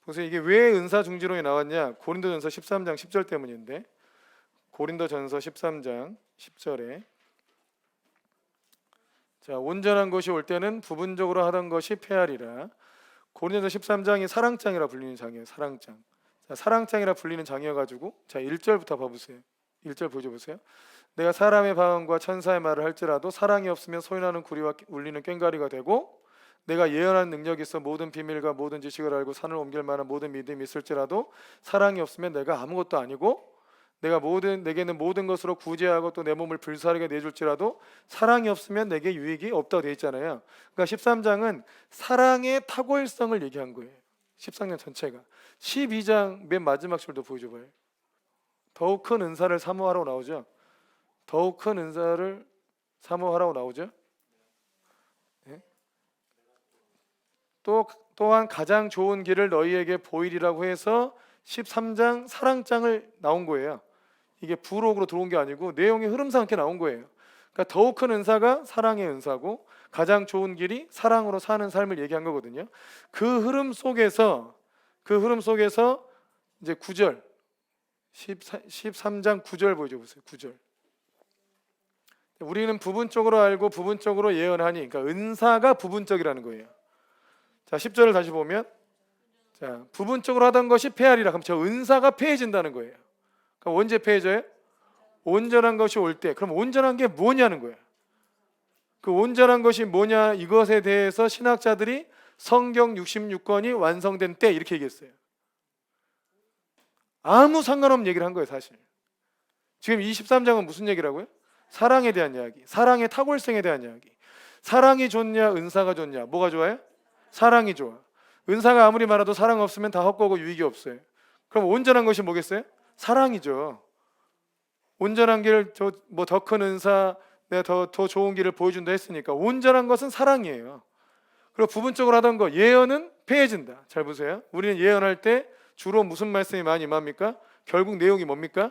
보세요. 이게 왜 은사 중지론이 나왔냐? 고린도전서 13장 10절 때문인데, 고린도전서 13장 10절에 자, 온전한 것이 올 때는 부분적으로 하던 것이 폐하리라. 고린도전서 13장이 사랑장이라 불리는 장이에요. 사랑장. 자, 사랑장이라 불리는 장이어가지고 자 1절부터 봐보세요. 1절 보여줘보세요. 내가 사람의 방언과 천사의 말을 할지라도 사랑이 없으면 소인하는 구리와 울리는 꽹과리가 되고, 내가 예언하는 능력이 있어 모든 비밀과 모든 지식을 알고 산을 옮길 만한 모든 믿음이 있을지라도 사랑이 없으면 내가 아무것도 아니고, 내게는 모든 것으로 구제하고 또 내 몸을 불사르게 내줄지라도 사랑이 없으면 내게 유익이 없다고 되어 있잖아요. 그러니까 13장은 사랑의 탁월성을 얘기한 거예요. 13장 전체가. 12장 맨 마지막 줄도 보여줘봐요. 더욱 큰 은사를 사모하라고 나오죠. 더욱 큰 은사를 사모하라고 나오죠. 네? 또한 가장 좋은 길을 너희에게 보이리라고 해서 13장 사랑장을 나온 거예요. 이게 부록으로 들어온 게 아니고 내용이 흐름상 이렇게 나온 거예요. 그러니까 더욱 큰 은사가 사랑의 은사고 가장 좋은 길이 사랑으로 사는 삶을 얘기한 거거든요. 그 흐름 속에서 이제 9절 13장 9절 보여줘 보세요. 9절. 우리는 부분적으로 알고 부분적으로 예언하니, 그러니까 은사가 부분적이라는 거예요. 자, 10절을 다시 보면 자, 부분적으로 하던 것이 폐하리라. 그럼 저 은사가 폐해진다는 거예요. 그럼 언제 폐해져요? 온전한 것이 올 때. 그럼 온전한 게 뭐냐는 거예요. 그 온전한 것이 뭐냐, 이것에 대해서 신학자들이 성경 66권이 완성된 때 이렇게 얘기했어요. 아무 상관없는 얘기를 한 거예요. 사실 지금 23장은 무슨 얘기라고요? 사랑에 대한 이야기, 사랑의 탁월성에 대한 이야기. 사랑이 좋냐 은사가 좋냐? 뭐가 좋아요? 사랑이 좋아. 은사가 아무리 많아도 사랑 없으면 다 헛거고 유익이 없어요. 그럼 온전한 것이 뭐겠어요? 사랑이죠. 온전한 길, 뭐 더 큰 은사, 내가 더 좋은 길을 보여준다 했으니까 온전한 것은 사랑이에요. 그리고 부분적으로 하던 거, 예언은 폐해진다. 잘 보세요. 우리는 예언할 때 주로 무슨 말씀이 많이 임합니까? 결국 내용이 뭡니까?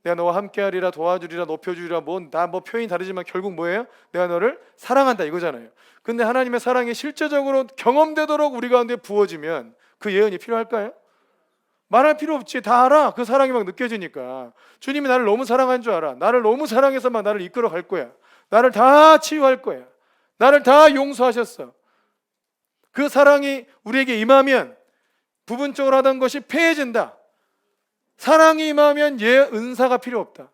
내가 너와 함께하리라, 도와주리라, 높여주리라, 뭐 표현이 다르지만 결국 뭐예요? 내가 너를 사랑한다 이거잖아요. 근데 하나님의 사랑이 실제적으로 경험되도록 우리 가운데 부어지면 그 예언이 필요할까요? 말할 필요 없지. 다 알아. 그 사랑이 막 느껴지니까. 주님이 나를 너무 사랑한 줄 알아. 나를 너무 사랑해서 막 나를 이끌어 갈 거야. 나를 다 치유할 거야. 나를 다 용서하셨어. 그 사랑이 우리에게 임하면 부분적으로 하던 것이 폐해진다. 사랑이 임하면 은사가 필요 없다.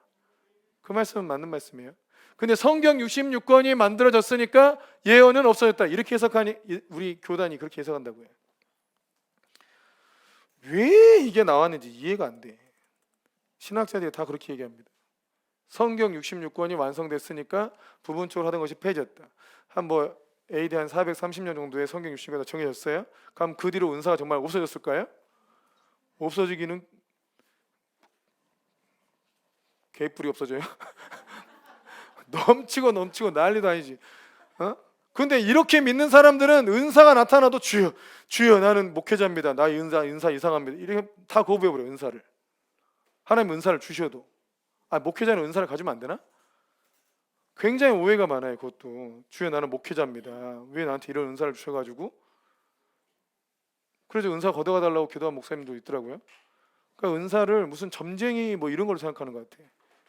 그 말씀은 맞는 말씀이에요. 근데 성경 66권이 만들어졌으니까 예언은 없어졌다. 이렇게 해석하니 우리 교단이 그렇게 해석한다고요. 왜 이게 나왔는지 이해가 안 돼. 신학자들이 다 그렇게 얘기합니다. 성경 66권이 완성됐으니까 부분적으로 하던 것이 폐해졌다. AD 한 430년 정도에 성경 66권이 정해졌어요. 그럼 그 뒤로 은사가 정말 없어졌을까요? 없어지기는 개뿔이 없어져요. 넘치고 난리도 아니지. 근데 이렇게 믿는 사람들은 은사가 나타나도 주여 나는 목회자입니다. 나의 은사 이상합니다. 이렇게 다 거부해버려요. 은사를. 하나님 은사를 주셔도 목회자는 은사를 가지면 안 되나? 굉장히 오해가 많아요. 그것도 주여 나는 목회자입니다. 왜 나한테 이런 은사를 주셔가지고 그래서 은사 걷어가 달라고 기도한 목사님도 있더라고요. 그러니까 은사를 무슨 점쟁이 뭐 이런 걸로 생각하는 것 같아.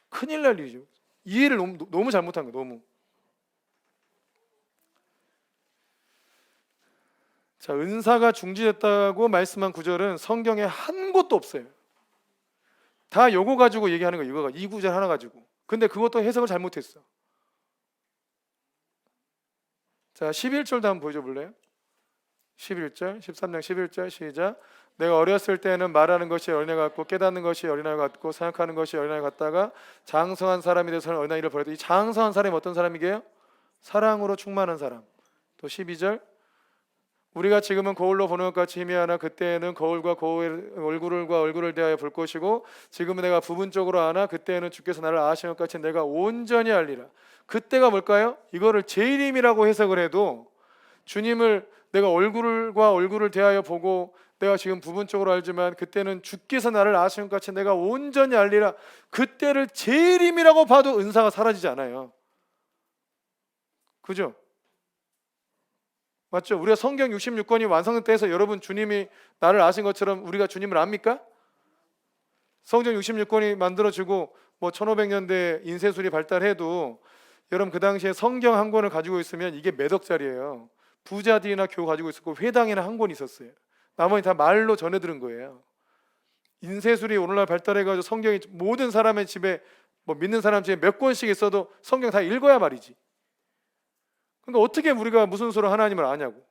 큰일 날 일이죠. 이해를 너무 잘못한 거예요. 너무. 자, 은사가 중지됐다고 말씀한 구절은 성경에 한 곳도 없어요. 다 요거 가지고 얘기하는 거예요. 이거가 이 구절 하나 가지고. 근데 그것도 해석을 잘못했어. 자, 11절도 한번 보여줘 볼래요? 11절, 13장 11절 시작. 내가 어렸을 때는 말하는 것이 어린애 같고 깨닫는 것이 어린아이 같고 생각하는 것이 어린아이 같다가 장성한 사람이 돼서는 어린아이를 버렸다. 이 장성한 사람이 어떤 사람이게요? 사랑으로 충만한 사람. 또 12절 우리가 지금은 거울로 보는 것 같이 희미하나 그때에는 거울과 거울 얼굴과 얼굴을 대하여 볼 것이고 지금은 내가 부분적으로 아나 그때에는 주께서 나를 아시는 것 같이 내가 온전히 알리라. 그때가 뭘까요? 이거를 재림이라고 해석을 해도 주님을 내가 얼굴과 얼굴을 대하여 보고 내가 지금 부분적으로 알지만 그때는 주께서 나를 아시는 것 같이 내가 온전히 알리라. 그때를 재림이라고 봐도 은사가 사라지지 않아요. 그죠? 맞죠? 우리가 성경 66권이 완성될 때에서 여러분 주님이 나를 아신 것처럼 우리가 주님을 압니까? 성경 66권이 만들어지고 뭐 1500년대 인쇄술이 발달해도 여러분 그 당시에 성경 한 권을 가지고 있으면 이게 몇 억짜리예요. 부자들이나 교우 가지고 있었고 회당에는 한 권 있었어요. 나머지 다 말로 전해 들은 거예요. 인쇄술이 오늘날 발달해가지고 성경이 모든 사람의 집에 뭐 믿는 사람 집에 몇 권씩 있어도 성경 다 읽어야 말이지. 그러니까 어떻게 우리가 무슨 수로 하나님을 아냐고.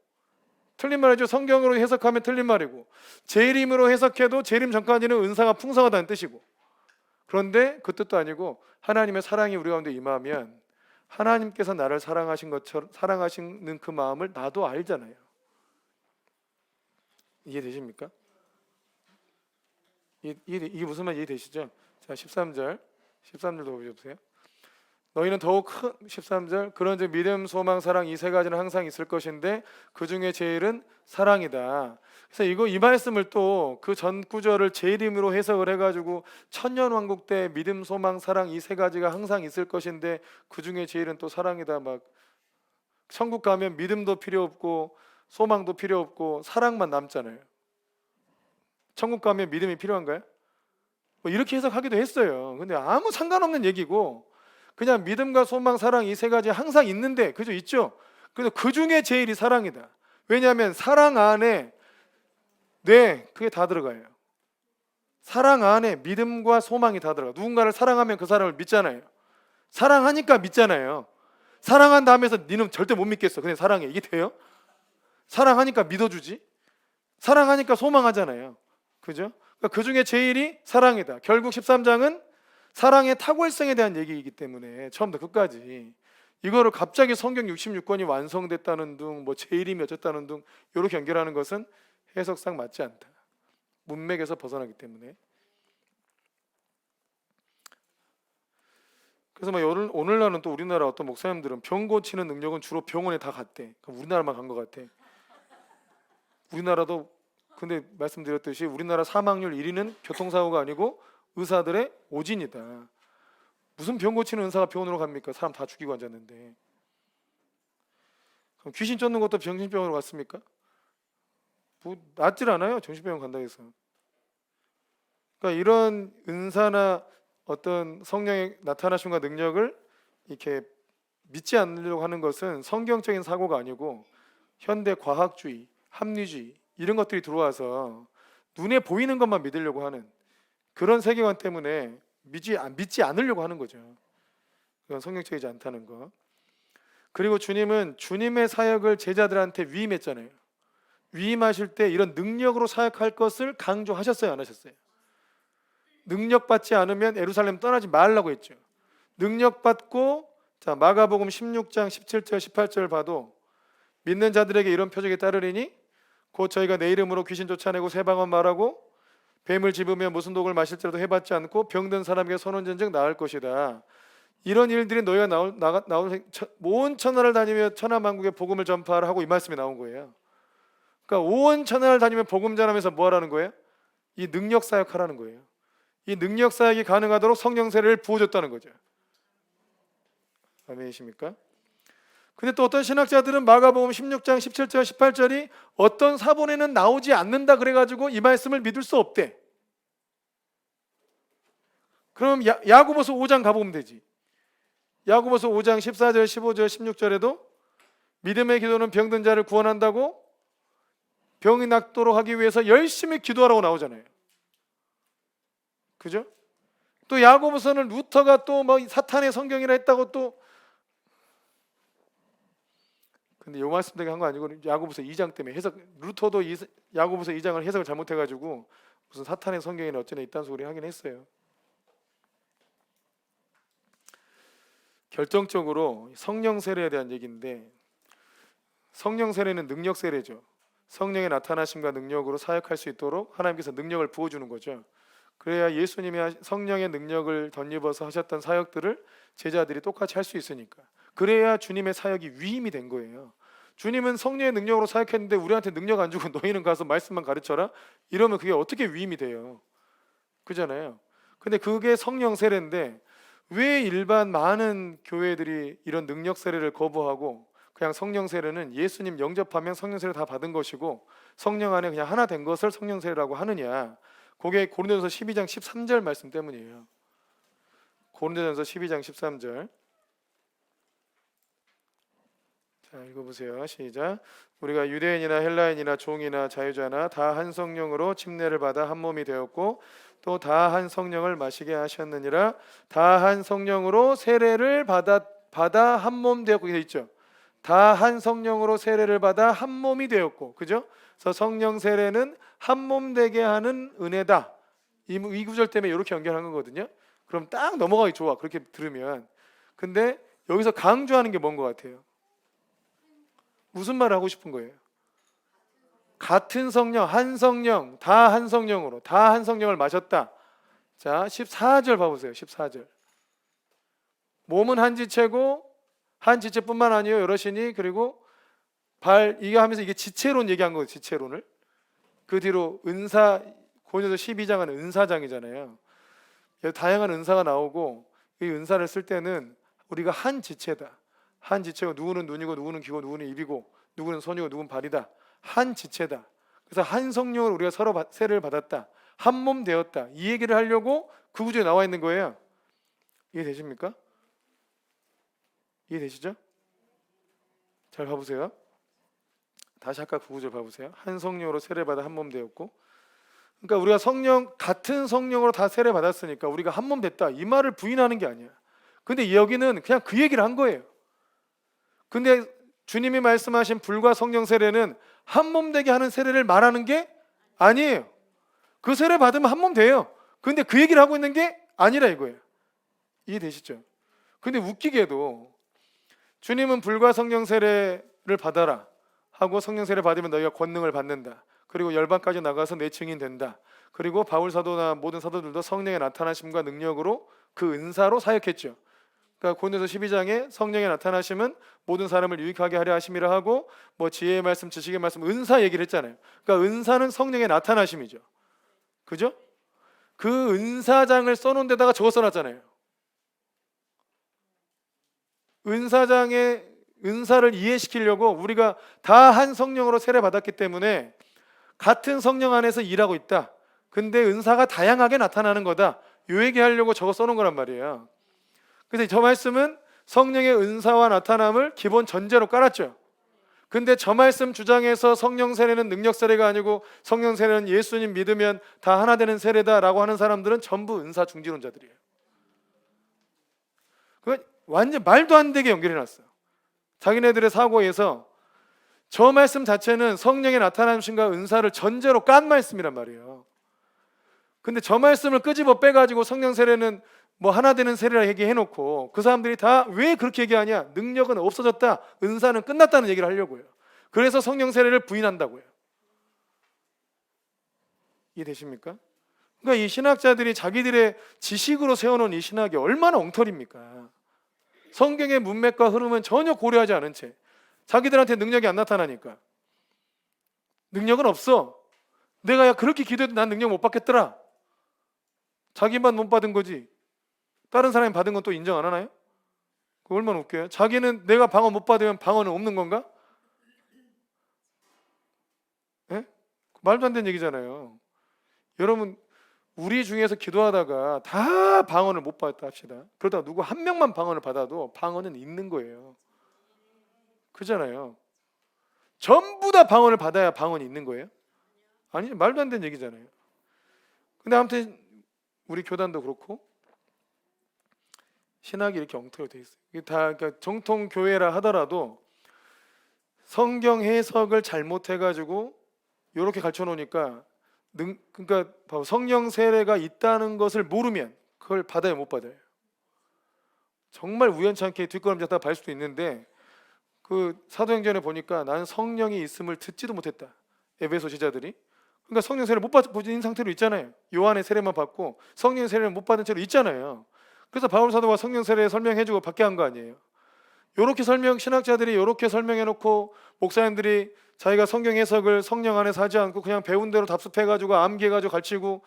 틀린 말이죠. 성경으로 해석하면 틀린 말이고 재림으로 해석해도 재림 전까지는 은사가 풍성하다는 뜻이고 그런데 그 뜻도 아니고 하나님의 사랑이 우리 가운데 임하면 하나님께서 나를 사랑하신 것처럼 사랑하시는 그 마음을 나도 알잖아요. 이해되십니까? 이게 무슨 말 이해되시죠? 자 13절도 보여주세요. 너희는 더욱 큰 13절 그런즉 믿음, 소망, 사랑 이 세 가지는 항상 있을 것인데 그 중에 제일은 사랑이다. 그래서 이 말씀을 또 그 전 구절을 재림으로 해석을 해가지고 천년왕국 때 믿음, 소망, 사랑 이 세 가지가 항상 있을 것인데 그 중에 제일은 또 사랑이다. 막 천국 가면 믿음도 필요 없고 소망도 필요 없고 사랑만 남잖아요. 천국 가면 믿음이 필요한가요? 뭐 이렇게 해석하기도 했어요. 근데 아무 상관없는 얘기고 그냥 믿음과 소망, 사랑 이 세 가지 항상 있는데 그죠? 있죠? 그래서 그 중에 제일이 사랑이다. 왜냐하면 사랑 안에 그게 다 들어가요. 사랑 안에 믿음과 소망이 다 들어가. 누군가를 사랑하면 그 사람을 믿잖아요. 사랑하니까 믿잖아요. 사랑한 다음에서 니는 절대 못 믿겠어. 그냥 사랑해. 이게 돼요? 사랑하니까 믿어주지. 사랑하니까 소망하잖아요. 그죠? 그러니까 그 중에 제일이 사랑이다. 결국 13장은 사랑의 탁월성에 대한 얘기이기 때문에 처음부터 끝까지 이거를 갑자기 성경 66권이 완성됐다는 둥 뭐 제일임이 어쨌다는 둥 이렇게 연결하는 것은 해석상 맞지 않다. 문맥에서 벗어나기 때문에. 그래서 막 오늘날은 또 우리나라 어떤 목사님들은 병 고치는 능력은 주로 병원에 다 갔대. 우리나라만 간 것 같아. 우리나라도 근데 말씀드렸듯이 우리나라 사망률 1위는 교통사고가 아니고 의사들의 오진이다. 무슨 병 고치는 의사가 병원으로 갑니까? 사람 다 죽이고 앉았는데. 그럼 귀신 쫓는 것도 정신병원으로 갔습니까? 뭐 낫질 않아요. 정신병원 간다고 해서. 그러니까 이런 은사나 어떤 성령의 나타나심과 능력을 이렇게 믿지 않으려고 하는 것은 성경적인 사고가 아니고 현대 과학주의, 합리주의 이런 것들이 들어와서 눈에 보이는 것만 믿으려고 하는 그런 세계관 때문에 믿지 않으려고 하는 거죠. 그건 성경적이지 않다는 거. 그리고 주님은 주님의 사역을 제자들한테 위임했잖아요. 위임하실 때 이런 능력으로 사역할 것을 강조하셨어요, 안 하셨어요? 능력 받지 않으면 예루살렘 떠나지 말라고 했죠. 능력 받고 자 마가복음 16장 17절 18절 봐도 믿는 자들에게 이런 표적이 따르리니 곧 저희가 내 이름으로 귀신 쫓아내고 새 방언 말하고 뱀을 집으며 무슨 독을 마실지라도 해봤지 않고 병든 사람에게 선언전증 나을 것이다. 이런 일들이 너희가 나올 온 천하를 다니며 천하만국에 복음을 전파하라 하고 이 말씀이 나온 거예요. 그러니까 온 천하를 다니며 복음 전하면서 뭐 하라는 거예요? 이 능력 사역하라는 거예요. 이 능력 사역이 가능하도록 성령 세례를 부어줬다는 거죠. 아멘이십니까? 근데 또 어떤 신학자들은 마가복음 16장 17절 18절이 어떤 사본에는 나오지 않는다 그래가지고 이 말씀을 믿을 수 없대. 그럼 야고보서 5장 가보면 되지. 야고보서 5장 14절 15절 16절에도 믿음의 기도는 병든 자를 구원한다고 병이 낫도록 하기 위해서 열심히 기도하라고 나오잖아요. 그죠? 또 야고보서는 루터가 또 뭐 사탄의 성경이라 했다고 또 근데 이 말씀 때문에 한 거 아니고 야고보서 2장 때문에 루터도 야고보서 2장을 해석을 잘못해가지고 무슨 사탄의 성경이나 어쩌나 이딴 소리 하긴 했어요. 결정적으로 성령 세례에 대한 얘기인데 성령 세례는 능력 세례죠. 성령의 나타나심과 능력으로 사역할 수 있도록 하나님께서 능력을 부어주는 거죠. 그래야 예수님이 성령의 능력을 덧입어서 하셨던 사역들을 제자들이 똑같이 할 수 있으니까. 그래야 주님의 사역이 위임이 된 거예요. 주님은 성령의 능력으로 사역했는데 우리한테 능력 안 주고 너희는 가서 말씀만 가르쳐라? 이러면 그게 어떻게 위임이 돼요? 그잖아요. 근데 그게 성령 세례인데 왜 일반 많은 교회들이 이런 능력 세례를 거부하고 그냥 성령 세례는 예수님 영접하면 성령 세례 다 받은 것이고 성령 안에 그냥 하나 된 것을 성령 세례라고 하느냐? 그게 고린도전서 12장 13절 말씀 때문이에요. 고린도전서 12장 13절. 자, 읽어보세요. 시작. 우리가 유대인이나 헬라인이나 종이나 자유자나 다 한 성령으로 침례를 받아 한 몸이 되었고 또 다 한 성령을 마시게 하셨느니라. 다 한 성령으로 세례를 받아 한 몸 되었고 되어 있죠. 다 한 성령으로 세례를 받아 한 몸이 되었고, 그죠? 그래서 성령 세례는 한 몸 되게 하는 은혜다. 이 구절 때문에 이렇게 연결한 거거든요. 그럼 딱 넘어가기 좋아. 그렇게 들으면. 근데 여기서 강조하는 게 뭔 것 같아요? 무슨 말을 하고 싶은 거예요? 같은 성령, 한 성령, 다 한 성령으로, 다 한 성령을 마셨다. 자, 14절 봐보세요. 14절. 몸은 한 지체고 한 지체뿐만 아니요 여럿이니 그리고 이게 하면서 이게 지체론 얘기한 거예요. 지체론을. 그 뒤로 은사, 고린도서 12장은 은사장이잖아요. 다양한 은사가 나오고 이 은사를 쓸 때는 우리가 한 지체다. 한 지체고 누구는 눈이고 누구는 귀고 누구는 입이고 누구는 손이고 누구는 발이다. 한 지체다. 그래서 한 성령을 우리가 서로 세례를 받았다. 한 몸 되었다. 이 얘기를 하려고 그 구절에 나와 있는 거예요. 이해되십니까? 이해되시죠? 잘 봐보세요. 다시 아까 그 구절 봐보세요. 한 성령으로 세례받아 한 몸 되었고, 그러니까 우리가 같은 성령으로 다 세례받았으니까 우리가 한 몸 됐다. 이 말을 부인하는 게 아니야. 근데 여기는 그냥 그 얘기를 한 거예요. 근데 주님이 말씀하신 불과 성령 세례는 한 몸 되게 하는 세례를 말하는 게 아니에요. 그 세례 받으면 한 몸 돼요. 근데 그 얘기를 하고 있는 게 아니라 이거예요. 이해되시죠? 근데 웃기게도 주님은 불과 성령 세례를 받아라 하고 성령 세례 받으면 너희가 권능을 받는다. 그리고 열방까지 나가서 내 증인 된다. 그리고 바울 사도나 모든 사도들도 성령의 나타나심과 능력으로 그 은사로 사역했죠. 그러니까 고린도서 12장에 성령의 나타나심은 모든 사람을 유익하게 하려 하심이라 하고 뭐 지혜의 말씀, 지식의 말씀, 은사 얘기를 했잖아요. 그러니까 은사는 성령의 나타나심이죠. 그죠? 그 은사장을 써놓은 데다가 저거 써놨잖아요. 은사장의 은사를 이해시키려고 우리가 다 한 성령으로 세례받았기 때문에 같은 성령 안에서 일하고 있다. 근데 은사가 다양하게 나타나는 거다. 요 얘기하려고 저거 써놓은 거란 말이에요. 그래서 저 말씀은 성령의 은사와 나타남을 기본 전제로 깔았죠. 근데 저 말씀 주장에서 성령 세례는 능력 세례가 아니고 성령 세례는 예수님 믿으면 다 하나 되는 세례다라고 하는 사람들은 전부 은사 중지론자들이에요. 그 완전 말도 안 되게 연결해놨어요. 자기네들의 사고에서 저 말씀 자체는 성령의 나타남심과 은사를 전제로 깐 말씀이란 말이에요. 근데 저 말씀을 끄집어 빼가지고 성령 세례는 뭐 하나 되는 세례라 얘기해놓고 그 사람들이 다 왜 그렇게 얘기하냐? 능력은 없어졌다, 은사는 끝났다는 얘기를 하려고요. 그래서 성령 세례를 부인한다고요. 이해되십니까? 그러니까 이 신학자들이 자기들의 지식으로 세워놓은 이 신학이 얼마나 엉터리입니까? 성경의 문맥과 흐름은 전혀 고려하지 않은 채 자기들한테 능력이 안 나타나니까 능력은 없어. 내가 야 그렇게 기도해도 난 능력 못 받겠더라. 자기만 못 받은 거지 다른 사람이 받은 건 또 인정 안 하나요? 그거 얼마나 웃겨요. 자기는 내가 방언 못 받으면 방언은 없는 건가? 예? 말도 안 되는 얘기잖아요. 여러분 우리 중에서 기도하다가 다 방언을 못 받았다 합시다. 그러다가 누구 한 명만 방언을 받아도 방언은 있는 거예요. 그잖아요. 전부 다 방언을 받아야 방언이 있는 거예요? 아니, 말도 안 되는 얘기잖아요. 근데 아무튼 우리 교단도 그렇고 신학이 이렇게 엉터리가 돼 있어요. 이게 다 그러니까 정통 교회라 하더라도 성경 해석을 잘못해가지고 이렇게 가르쳐 놓으니까 그러니까 성령 세례가 있다는 것을 모르면 그걸 받아요, 못 받아요? 정말 우연찮게 뒷걸음 잡다 발 수도 있는데 그 사도행전에 보니까 나는 성령이 있음을 듣지도 못했다. 에베소 제자들이. 그러니까 성령 세례를 못 받은 상태로 있잖아요. 요한의 세례만 받고 성령 세례를 못 받은 채로 있잖아요. 그래서 바울 사도가 성령 세례 설명해주고 받게 한 거 아니에요. 요렇게 신학자들이 요렇게 설명해놓고 목사님들이 자기가 성경 해석을 성령 안에서 하지 않고 그냥 배운 대로 답습해가지고 암기해가지고 가르치고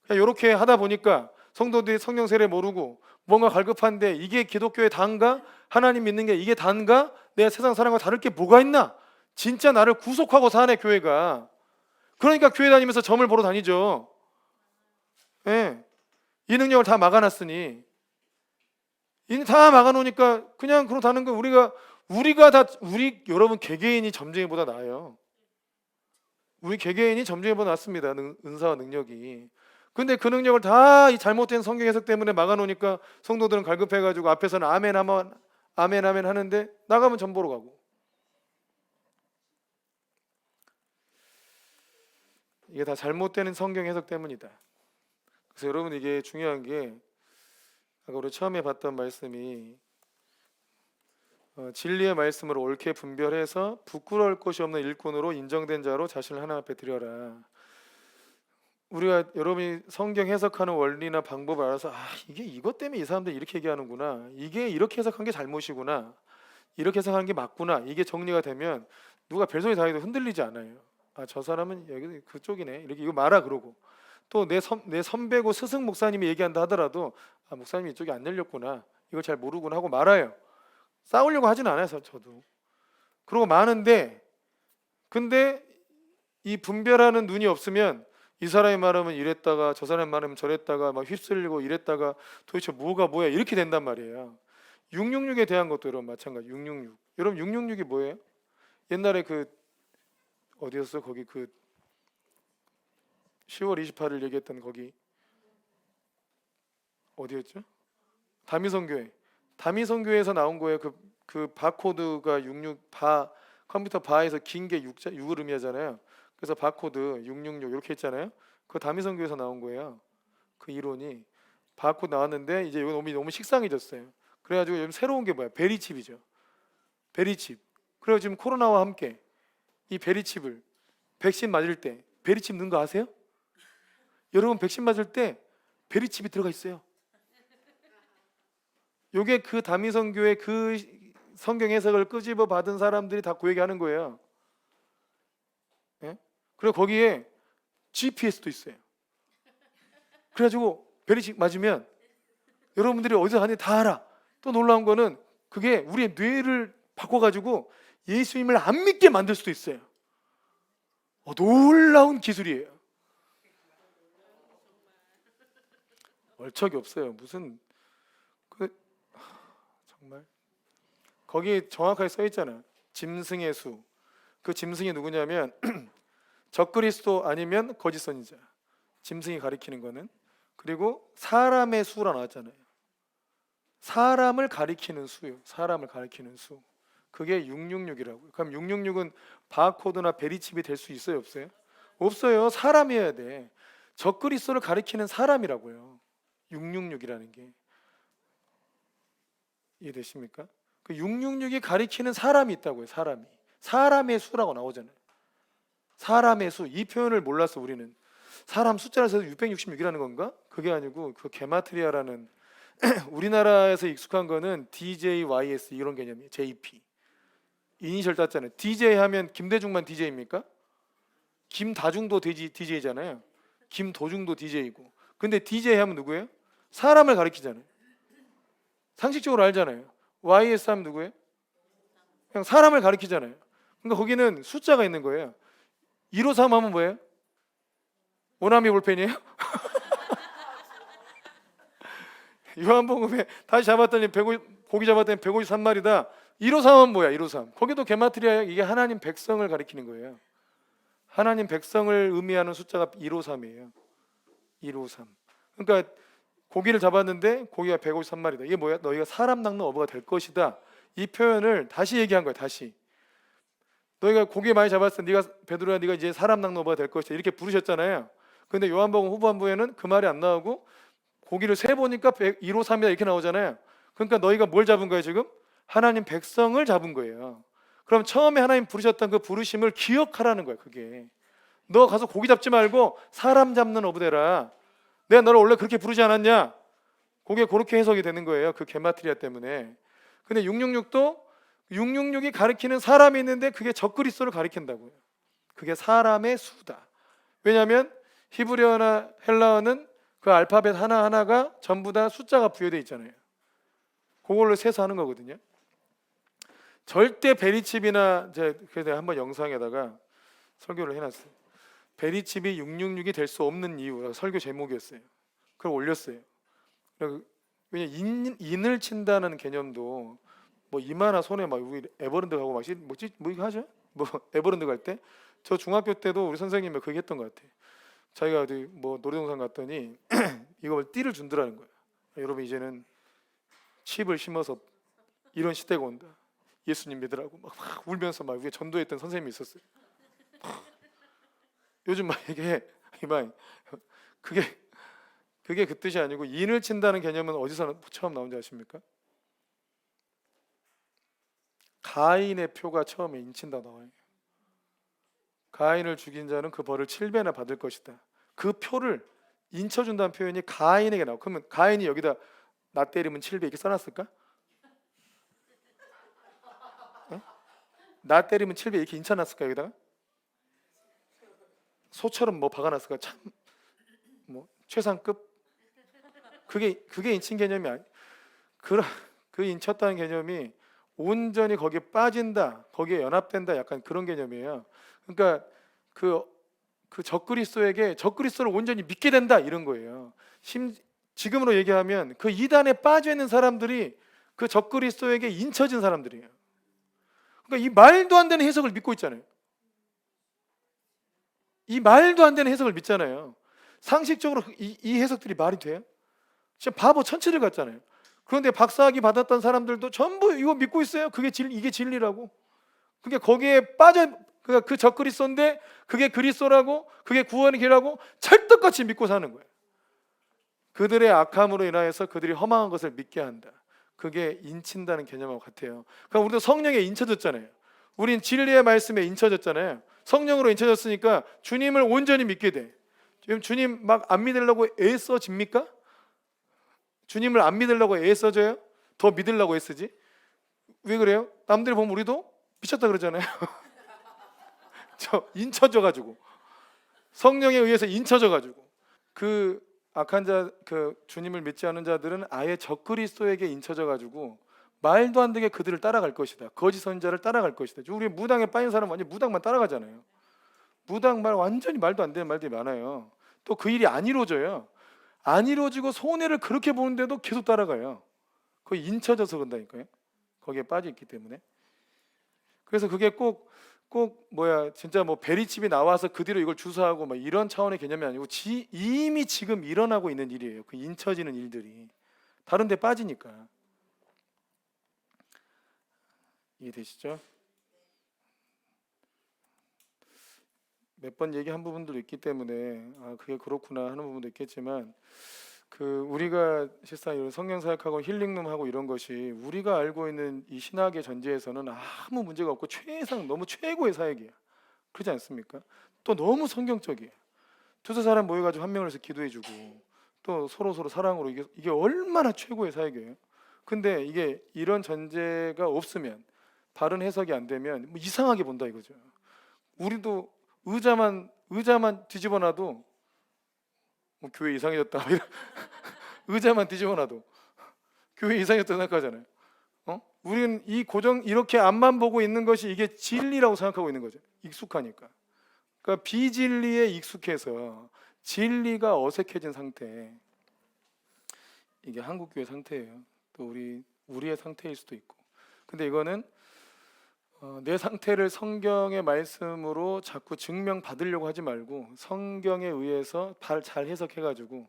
그냥 요렇게 하다 보니까 성도들이 성령 세례 모르고 뭔가 갈급한데 이게 기독교의 단가? 하나님 믿는 게 이게 단가? 내가 세상 사람과 다를 게 뭐가 있나? 진짜 나를 구속하고 사네 교회가. 그러니까 교회 다니면서 점을 보러 다니죠. 예. 이 능력을 다 막아놨으니 다 막아놓으니까 그냥 그렇다는 거. 우리가 다 여러분 개개인이 점쟁이보다 나아요. 우리 개개인이 점쟁이보다 낫습니다. 은사와 능력이. 근데 그 능력을 다 이 잘못된 성경 해석 때문에 막아놓으니까 성도들은 갈급해가지고 앞에서는 아멘 아멘 아멘 아멘 하는데 나가면 점 보러 가고. 이게 다 잘못되는 성경 해석 때문이다. 그래서 여러분 이게 중요한 게 아까 우리 처음에 봤던 말씀이 진리의 말씀으로 옳게 분별해서 부끄러울 것이 없는 일꾼으로 인정된 자로 자신을 하나님 앞에 드려라. 우리가 여러분이 성경 해석하는 원리나 방법을 알아서 이게 이것 때문에 이 사람들이 이렇게 얘기하는구나, 이게 이렇게 해석한 게 잘못이구나, 이렇게 해석하는 게 맞구나, 이게 정리가 되면 누가 별소리 다 해도 흔들리지 않아요. 저 사람은 여기 그쪽이네 이렇게 이거 말아. 그러고 또 내 선배고 스승 목사님이 얘기한다 하더라도 목사님이 이쪽이 안 열렸구나, 이걸 잘 모르구나 하고 말아요. 싸우려고 하진 않아요 저도. 그러고 마는데 근데 이 분별하는 눈이 없으면 이 사람이 말하면 이랬다가 저 사람이 말하면 저랬다가 막 휩쓸리고 이랬다가 도대체 뭐가 뭐야 이렇게 된단 말이에요. 666에 대한 것도 여러분 마찬가지. 666 여러분 666이 뭐예요? 옛날에 그 어디였어? 거기 그 10월 28일 얘기했던 거기 어디였죠? 다미성교회. 다미성교회에서 나온 거예요. 그 바코드가 66 컴퓨터 바에서 긴 게 6을 의미하잖아요. 그래서 바코드 666 이렇게 했잖아요. 그 다미성교회에서 나온 거예요. 그 이론이 바코드 나왔는데 이제 이거 너무 식상해졌어요. 그래가지고 요즘 새로운 게 뭐야? 베리칩이죠. 베리칩. 그래서 지금 코로나와 함께 이 베리칩을 백신 맞을 때 베리칩 넣은 거 아세요? 여러분 백신 맞을 때 베리칩이 들어가 있어요. 요게 그 다미성교회 그 성경 해석을 끄집어 받은 사람들이 다 그 얘기하는 거예요. 예? 그리고 거기에 GPS도 있어요. 그래가지고 베리칩 맞으면 여러분들이 어디서 하는지 다 알아. 또 놀라운 거는 그게 우리의 뇌를 바꿔가지고 예수님을 안 믿게 만들 수도 있어요. 놀라운 기술이에요. 얼척이 없어요. 무슨 정말 거기 정확하게 써 있잖아요. 짐승의 수. 그 짐승이 누구냐면 적그리스도 아니면 거짓 선지자. 짐승이 가리키는 거는. 그리고 사람의 수라 나왔잖아요. 사람을 가리키는 수요. 사람을 가리키는 수. 그게 666이라고요. 그럼 666은 바코드나 베리칩이 될 수 있어요, 없어요? 없어요. 사람이어야 돼. 적그리스도를 가리키는 사람이라고요. 666이라는 게. 이해되십니까? 그 666이 가리키는 사람이 있다고요. 사람의 수라고 나오잖아요. 사람의 수. 이 표현을 몰랐어 우리는. 사람 숫자를 써서 666이라는 건가? 그게 아니고 그 게마트리아라는 우리나라에서 익숙한 거는 DJYS 이런 개념이에요. JP. 이니셜 땄잖아요. DJ 하면 김대중만 DJ입니까? 김다중도 DJ잖아요. 김도중도 DJ이고. 근데 DJ 하면 누구예요? 사람을 가리키잖아요. 상식적으로 알잖아요. YS 하면 누구예요? 그냥 사람을 가리키잖아요. 그러니까 거기는 숫자가 있는 거예요. 153 하면 뭐예요? 오나미 볼펜이에요? 요한복음에 다시 잡았더니 고기 잡았더니 153마리다. 153은 뭐야? 153. 거기도 게마트리아. 이게 하나님 백성을 가리키는 거예요. 하나님 백성을 의미하는 숫자가 153이에요. 153. 그러니까 고기를 잡았는데 고기가 153마리다. 이게 뭐야? 너희가 사람 낚는 어부가 될 것이다. 이 표현을 다시 얘기한 거야. 다시. 너희가 고기 많이 잡았을 때 베드로야 네가 이제 사람 낚는 어부가 될 것이다. 이렇게 부르셨잖아요. 근데 요한복음 후반부에는 그 말이 안 나오고 고기를 세 보니까 153이다 이렇게 나오잖아요. 그러니까 너희가 뭘 잡은 거예요 지금? 하나님 백성을 잡은 거예요. 그럼 처음에 하나님 부르셨던 그 부르심을 기억하라는 거예요. 그게 너 가서 고기 잡지 말고 사람 잡는 어부대라. 내가 너를 원래 그렇게 부르지 않았냐? 그게 그렇게 해석이 되는 거예요. 그 게마트리아 때문에. 근데 666도 666이 가리키는 사람이 있는데 그게 적그리스도를 가리킨다고요. 그게 사람의 수다. 왜냐하면 히브리어나 헬라어는 그 알파벳 하나하나가 전부 다 숫자가 부여되어 있잖아요. 그걸로 세서하는 거거든요. 절대 베리칩이나 그래서 한번 영상에다가 설교를 해놨어요. 베리칩이 666이 될 수 없는 이유, 설교 제목이었어요. 그걸 올렸어요. 왜냐 인을 친다는 개념도 뭐 이마나 손에 막 에버랜드 가고 막 뭐 이거 하죠? 뭐 에버랜드 갈 때 저 중학교 때도 우리 선생님이 그게 했던 것 같아요. 자기가 어디 뭐 놀이동산 갔더니 이거 띠를 준다라는 거예요. 여러분 이제는 칩을 심어서 이런 시대가 온다. 예수님 믿으라고 막 울면서 막 위에 전도했던 선생님이 있었어요. 요즘 막 이게 이만 그게 그 뜻이 아니고 인을 친다는 개념은 어디서 처음 나온지 아십니까? 가인의 표가 처음에 인친다 나와요. 가인을 죽인 자는 그 벌을 7배나 받을 것이다. 그 표를 인쳐준다는 표현이 가인에게 나와. 그러면 가인이 여기다 나 때리면 7배 이렇게 써놨을까? 어? 나 때리면 7배 이렇게 인쳐놨을까 여기다가? 소처럼 뭐 박아놨을까? 참 뭐 최상급? 그게 인친 개념이 아니. 그 인쳤다는 개념이 온전히 거기에 빠진다, 거기에 연합된다, 약간 그런 개념이에요. 그러니까 그 적그리스도를 온전히 믿게 된다 이런 거예요. 지금으로 얘기하면 그 이단에 빠져 있는 사람들이 그 적그리스도에게 인쳐진 사람들이에요. 그러니까 이 말도 안 되는 해석을 믿고 있잖아요. 이 말도 안 되는 해석을 믿잖아요. 상식적으로 이 해석들이 말이 돼요? 진짜 바보 천치를 같잖아요. 그런데 박사학위 받았던 사람들도 전부 이거 믿고 있어요. 이게 진리라고. 그게 거기에 그 적그리스도인데 그게 그리스도라고, 그게 구원의 길이라고 찰떡같이 믿고 사는 거예요. 그들의 악함으로 인하여서 그들이 허망한 것을 믿게 한다. 그게 인친다는 개념하고 같아요. 그럼 우리도 성령에 인쳐졌잖아요. 우린 진리의 말씀에 인쳐졌잖아요. 성령으로 인쳐졌으니까 주님을 온전히 믿게 돼. 지금 주님 막 안 믿으려고 애써집니까? 주님을 안 믿으려고 애써져요? 더 믿으려고 애쓰지? 왜 그래요? 남들이 보면 우리도 미쳤다 그러잖아요. 저 인쳐져가지고 성령에 의해서 인쳐져가지고 그 악한 자, 그 주님을 믿지 않은 자들은 아예 적그리스도에게 인쳐져가지고 말도 안 되게 그들을 따라갈 것이다. 거짓 선자를 따라갈 것이다. 우리 무당에 빠진 사람은 완전 무당만 따라가잖아요. 무당 말 완전히 말도 안 되는 말들이 많아요. 또 그 일이 안 이루어져요. 안 이루어지고 손해를 그렇게 보는데도 계속 따라가요. 거의 인쳐져서 그런다니까요. 거기에 빠져 있기 때문에. 그래서 그게 꼭 진짜 뭐 베리칩이 나와서 그 뒤로 이걸 주사하고 막 이런 차원의 개념이 아니고 이미 지금 일어나고 있는 일이에요. 그 인쳐지는 일들이 다른 데 빠지니까. 이해되시죠? 몇 번 얘기한 부분도 있기 때문에 그게 그렇구나 하는 부분도 있겠지만 우리가 실상 이런 성경 사역하고 힐링룸하고 이런 것이 우리가 알고 있는 이 신학의 전제에서는 아무 문제가 없고 너무 최고의 사역이야. 그렇지 않습니까? 또 너무 성경적이에요. 두세 사람 모여가지고 한 명을 해서 기도해주고 또 서로 사랑으로 이게 얼마나 최고의 사역이에요. 근데 이게 이런 전제가 없으면 바른 해석이 안 되면 뭐 이상하게 본다 이거죠. 우리도 의자만 뒤집어놔도 뭐 교회 이상해졌다. 의자만 뒤집어놔도 교회 이상해졌다 생각하잖아요. 우리는 이렇게 앞만 보고 있는 것이 이게 진리라고 생각하고 있는 거죠. 익숙하니까. 그러니까 비진리에 익숙해서 진리가 어색해진 상태. 이게 한국교회 상태예요. 또 우리의 상태일 수도 있고. 근데 이거는 내 상태를 성경의 말씀으로 자꾸 증명받으려고 하지 말고 성경에 의해서 잘 해석해가지고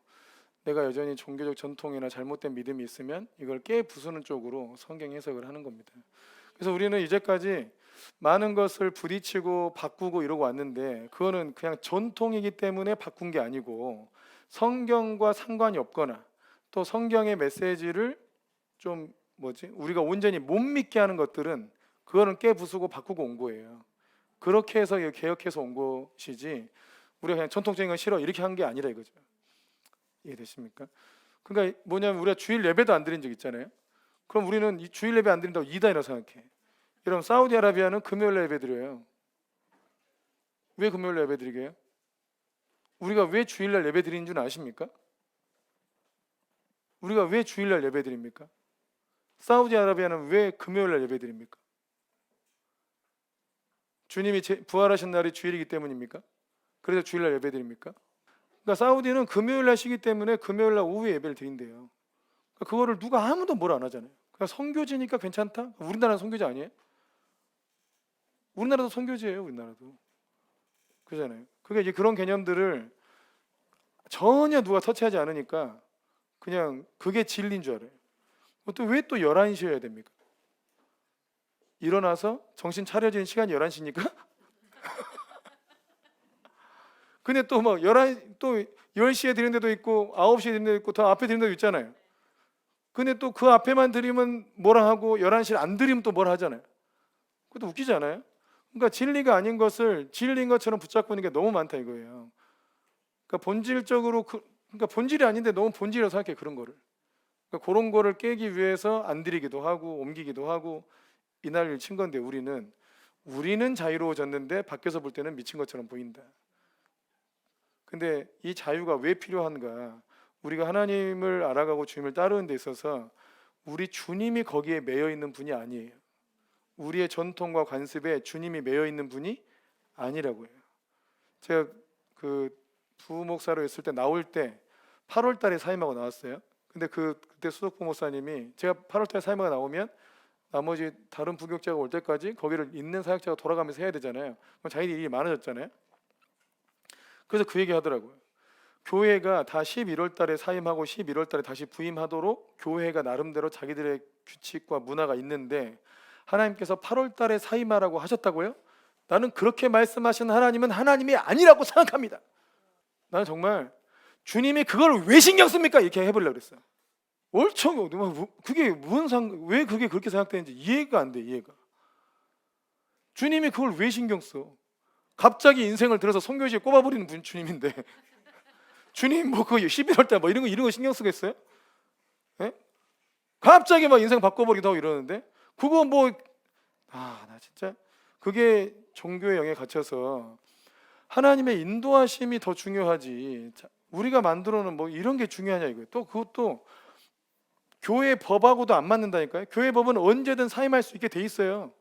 내가 여전히 종교적 전통이나 잘못된 믿음이 있으면 이걸 깨부수는 쪽으로 성경 해석을 하는 겁니다. 그래서 우리는 이제까지 많은 것을 부딪히고 바꾸고 이러고 왔는데 그거는 그냥 전통이기 때문에 바꾼 게 아니고 성경과 상관이 없거나 또 성경의 메시지를 좀 우리가 온전히 못 믿게 하는 것들은 그거는 깨부수고 바꾸고 온 거예요. 그렇게 해서 개혁해서 온 것이지 우리가 그냥 전통적인 건 싫어 이렇게 한 게 아니라 이거죠. 이해되십니까? 그러니까 뭐냐면 우리가 주일 예배도 안 드린 적 있잖아요. 그럼 우리는 이 주일 예배 안 드린다고 이단이라고 생각해. 여러분 사우디아라비아는 금요일 예배 드려요. 왜 금요일 예배 드리게 해요? 우리가 왜 주일날 예배 드리는 줄 아십니까? 우리가 왜 주일날 예배 드립니까? 사우디아라비아는 왜 금요일날 예배 드립니까? 주님이 부활하신 날이 주일이기 때문입니까? 그래서 주일날 예배 드립니까? 그러니까 사우디는 금요일날 쉬기 때문에 금요일날 오후에 예배를 드린대요. 그러니까 그거를 누가 아무도 뭘 안 하잖아요. 그냥 선교지니까 괜찮다? 우리나라는 선교지 아니에요? 우리나라도 선교지예요. 우리나라도. 그잖아요. 그게 이제 그런 개념들을 전혀 누가 터치하지 않으니까 그냥 그게 진리인 줄 알아요. 또 왜 또 11시여야 됩니까? 일어나서 정신 차려지는 시간이 11시니까? 근데 또 막 10시에 드리는 데도 있고 9시에 드리는 데도 있고 더 앞에 드리는 데도 있잖아요. 근데 또 그 앞에만 드리면 뭐라 하고 11시를 안 드리면 또 뭐라 하잖아요. 그것도 웃기지 않아요? 그러니까 진리가 아닌 것을 진리인 것처럼 붙잡고 있는 게 너무 많다 이거예요. 그러니까 본질적으로 그러니까 본질이 아닌데 너무 본질이라고 생각해 그런 거를. 그러니까 그런 거를 깨기 위해서 안 드리기도 하고 옮기기도 하고 이날을 친 건데 우리는 자유로워졌는데 밖에서 볼 때는 미친 것처럼 보인다. 근데 이 자유가 왜 필요한가? 우리가 하나님을 알아가고 주님을 따르는 데 있어서 우리 주님이 거기에 매여 있는 분이 아니에요. 우리의 전통과 관습에 주님이 매여 있는 분이 아니라고요. 제가 그 부목사로 있을 때 나올 때 8월 달에 사임하고 나왔어요. 근데 그때 수석부 목사님이 제가 8월 달에 사임하고 나오면 나머지 다른 부교육자가 올 때까지 거기를 있는 사역자가 돌아가면서 해야 되잖아요. 그럼 자기 일이 많아졌잖아요. 그래서 그 얘기 하더라고요. 교회가 다 11월 달에 사임하고 11월 달에 다시 부임하도록 교회가 나름대로 자기들의 규칙과 문화가 있는데 하나님께서 8월 달에 사임하라고 하셨다고요? 나는 그렇게 말씀하신 하나님은 하나님이 아니라고 생각합니다. 나는 정말 주님이 그걸 왜 신경 씁니까? 이렇게 해보려고 그랬어요. 얼청 그게 왜 그게 그렇게 생각되는지 이해가 안 돼. 이해가. 주님이 그걸 왜 신경 써? 갑자기 인생을 들어서 선교지에 꼽아버리는 분 주님인데 주님 뭐 그 11월 달 뭐 이런 거 신경 쓰겠어요? 예? 갑자기 막 인생 바꿔버리기도 하고 이러는데 그거 나 진짜 그게 종교의 영에 갇혀서 하나님의 인도하심이 더 중요하지. 우리가 만들어 놓은 뭐 이런 게 중요하냐 이거예요. 또 그것도 교회 법하고도 안 맞는다니까요. 교회 법은 언제든 사임할 수 있게 돼 있어요.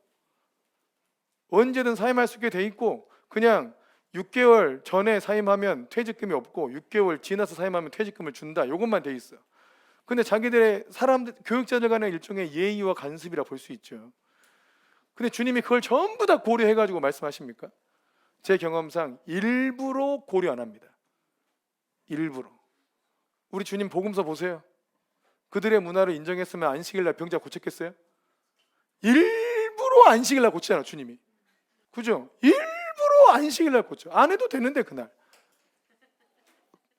언제든 사임할 수 있게 돼 있고 그냥 6개월 전에 사임하면 퇴직금이 없고 6개월 지나서 사임하면 퇴직금을 준다. 이것만 돼 있어. 근데 자기들의 교육자들 간의 일종의 예의와 간습이라 볼 수 있죠. 근데 주님이 그걸 전부 다 고려해가지고 말씀하십니까? 제 경험상 일부러 고려 안 합니다. 일부러. 우리 주님 복음서 보세요. 그들의 문화를 인정했으면 안식일날 병자 고쳤겠어요? 일부러 안식일날 고치잖아 주님이. 그죠? 일부러 안식일날 고쳐. 안 해도 되는데 그날.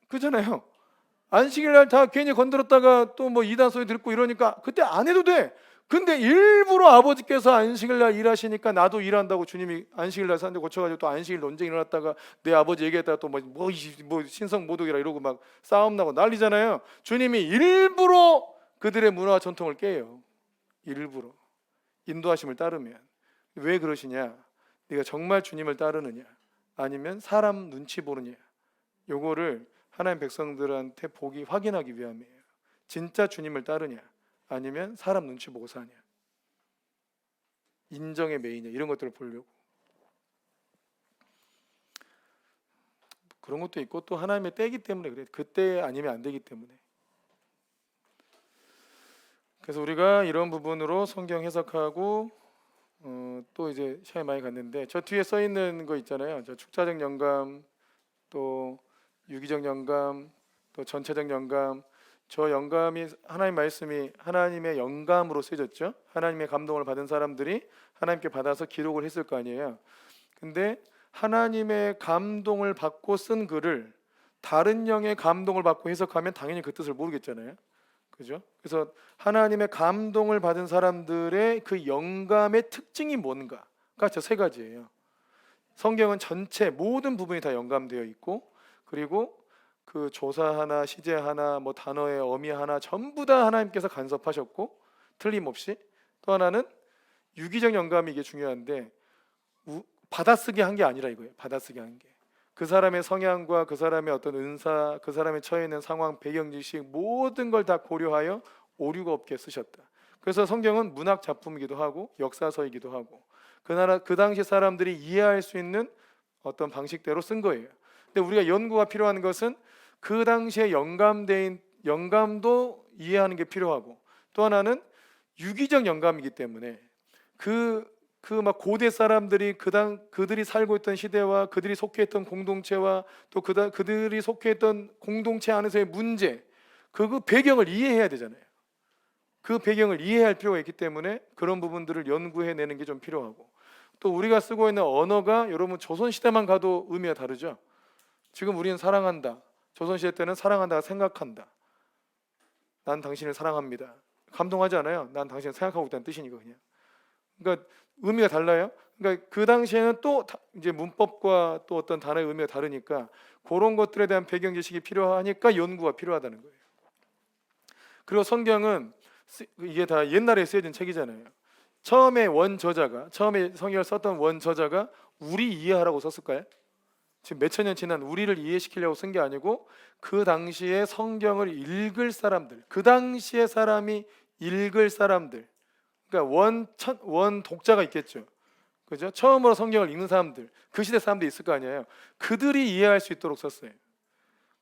그잖아요. 안식일날 다 괜히 건드렸다가 또 뭐 이단 소리 듣고 이러니까 그때 안 해도 돼. 근데 일부러 아버지께서 안식일날 일하시니까 나도 일한다고 주님이 안식일날 사는데 고쳐가지고 또 안식일 논쟁 일어났다가 내 아버지 얘기했다가 또 뭐 신성모독이라 이러고 막 싸움 나고 난리잖아요. 주님이 일부러 그들의 문화와 전통을 깨요. 일부러 인도하심을 따르면. 왜 그러시냐? 네가 정말 주님을 따르느냐 아니면 사람 눈치 보느냐, 요거를 하나님 백성들한테 보기 확인하기 위함이에요. 진짜 주님을 따르냐 아니면 사람 눈치 보고 사냐, 인정의 매이냐, 이런 것들을 보려고. 그런 것도 있고 또 하나님의 때이기 때문에 그래. 그때 아니면 안 되기 때문에. 그래서 우리가 이런 부분으로 성경 해석하고 또 이제 시간이 많이 갔는데 저 뒤에 써 있는 거 있잖아요. 저 축자적 영감, 또 유기적 영감, 또 전체적 영감. 저 영감이 하나님 말씀이 하나님의 영감으로 쓰여졌죠. 하나님의 감동을 받은 사람들이 하나님께 받아서 기록을 했을 거 아니에요. 근데 하나님의 감동을 받고 쓴 글을 다른 영의 감동을 받고 해석하면 당연히 그 뜻을 모르겠잖아요. 그죠? 그래서 하나님의 감동을 받은 사람들의 그 영감의 특징이 뭔가가 저 세 가지예요. 성경은 전체 모든 부분이 다 연감되어 있고, 그리고 그 조사 하나, 시제 하나, 뭐 단어의 어미 하나 전부 다 하나님께서 간섭하셨고, 틀림없이. 또 하나는 유기적 연감이 이게 중요한데, 받아쓰기 한 게 아니라 이거예요. 받아쓰기 한 게. 그 사람의 성향과 그 사람의 어떤 은사, 그 사람의 처해 있는 상황, 배경 지식 모든 걸 다 고려하여 오류가 없게 쓰셨다. 그래서 성경은 문학 작품이기도 하고 역사서이기도 하고 그 당시 사람들이 이해할 수 있는 어떤 방식대로 쓴 거예요. 근데 우리가 연구가 필요한 것은 그 당시에 영감도 이해하는 게 필요하고, 또 하나는 유기적 영감이기 때문에 그 막 고대 사람들이 그들이 살고 있던 시대와 그들이 속해 있던 공동체와 또 그들이 속해 있던 공동체 안에서의 문제, 그 배경을 이해해야 되잖아요. 그 배경을 이해할 필요가 있기 때문에 그런 부분들을 연구해내는 게 좀 필요하고, 또 우리가 쓰고 있는 언어가 여러분 조선시대만 가도 의미가 다르죠. 지금 우리는 사랑한다, 조선시대 때는 사랑한다가 생각한다. 난 당신을 사랑합니다. 감동하지 않아요? 난 당신을 생각하고 있다는 뜻이니까. 그냥 그러니까 의미가 달라요. 그러니까 그 당시에는 또 이제 문법과 또 어떤 단어의 의미가 다르니까 그런 것들에 대한 배경 지식이 필요하니까 연구가 필요하다는 거예요. 그리고 성경은 이게 다 옛날에 쓰여진 책이잖아요. 처음에 성경을 썼던 원저자가 우리 이해하라고 썼을까요? 지금 몇천 년 지난 우리를 이해시키려고 쓴 게 아니고 그 당시에 성경을 읽을 사람들, 그 당시에 사람이 읽을 사람들, 그러니까 원 독자가 있겠죠. 그죠? 처음으로 성경을 읽는 사람들, 그 시대 사람들이 있을 거 아니에요. 그들이 이해할 수 있도록 썼어요.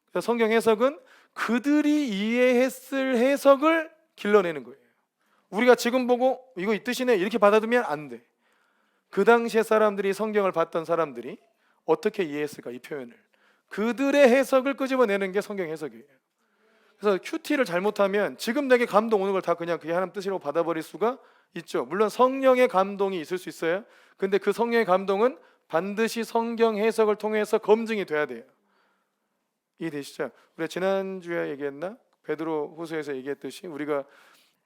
그래서 성경 해석은 그들이 이해했을 해석을 길러내는 거예요. 우리가 지금 보고 이거 이 뜻이네 이렇게 받아들이면 안 돼. 그 당시에 사람들이, 성경을 봤던 사람들이 어떻게 이해했을까, 이 표현을 그들의 해석을 끄집어내는 게 성경 해석이에요. 그래서 큐티를 잘못하면 지금 내게 감동 오는 걸 다 그냥 그게 하나님 뜻이라고 받아버릴 수가 있죠. 물론 성령의 감동이 있을 수 있어요. 근데 그 성령의 감동은 반드시 성경 해석을 통해서 검증이 돼야 돼요. 이해되시죠? 우리가 지난주에 얘기했나? 베드로 후서에서 얘기했듯이 우리가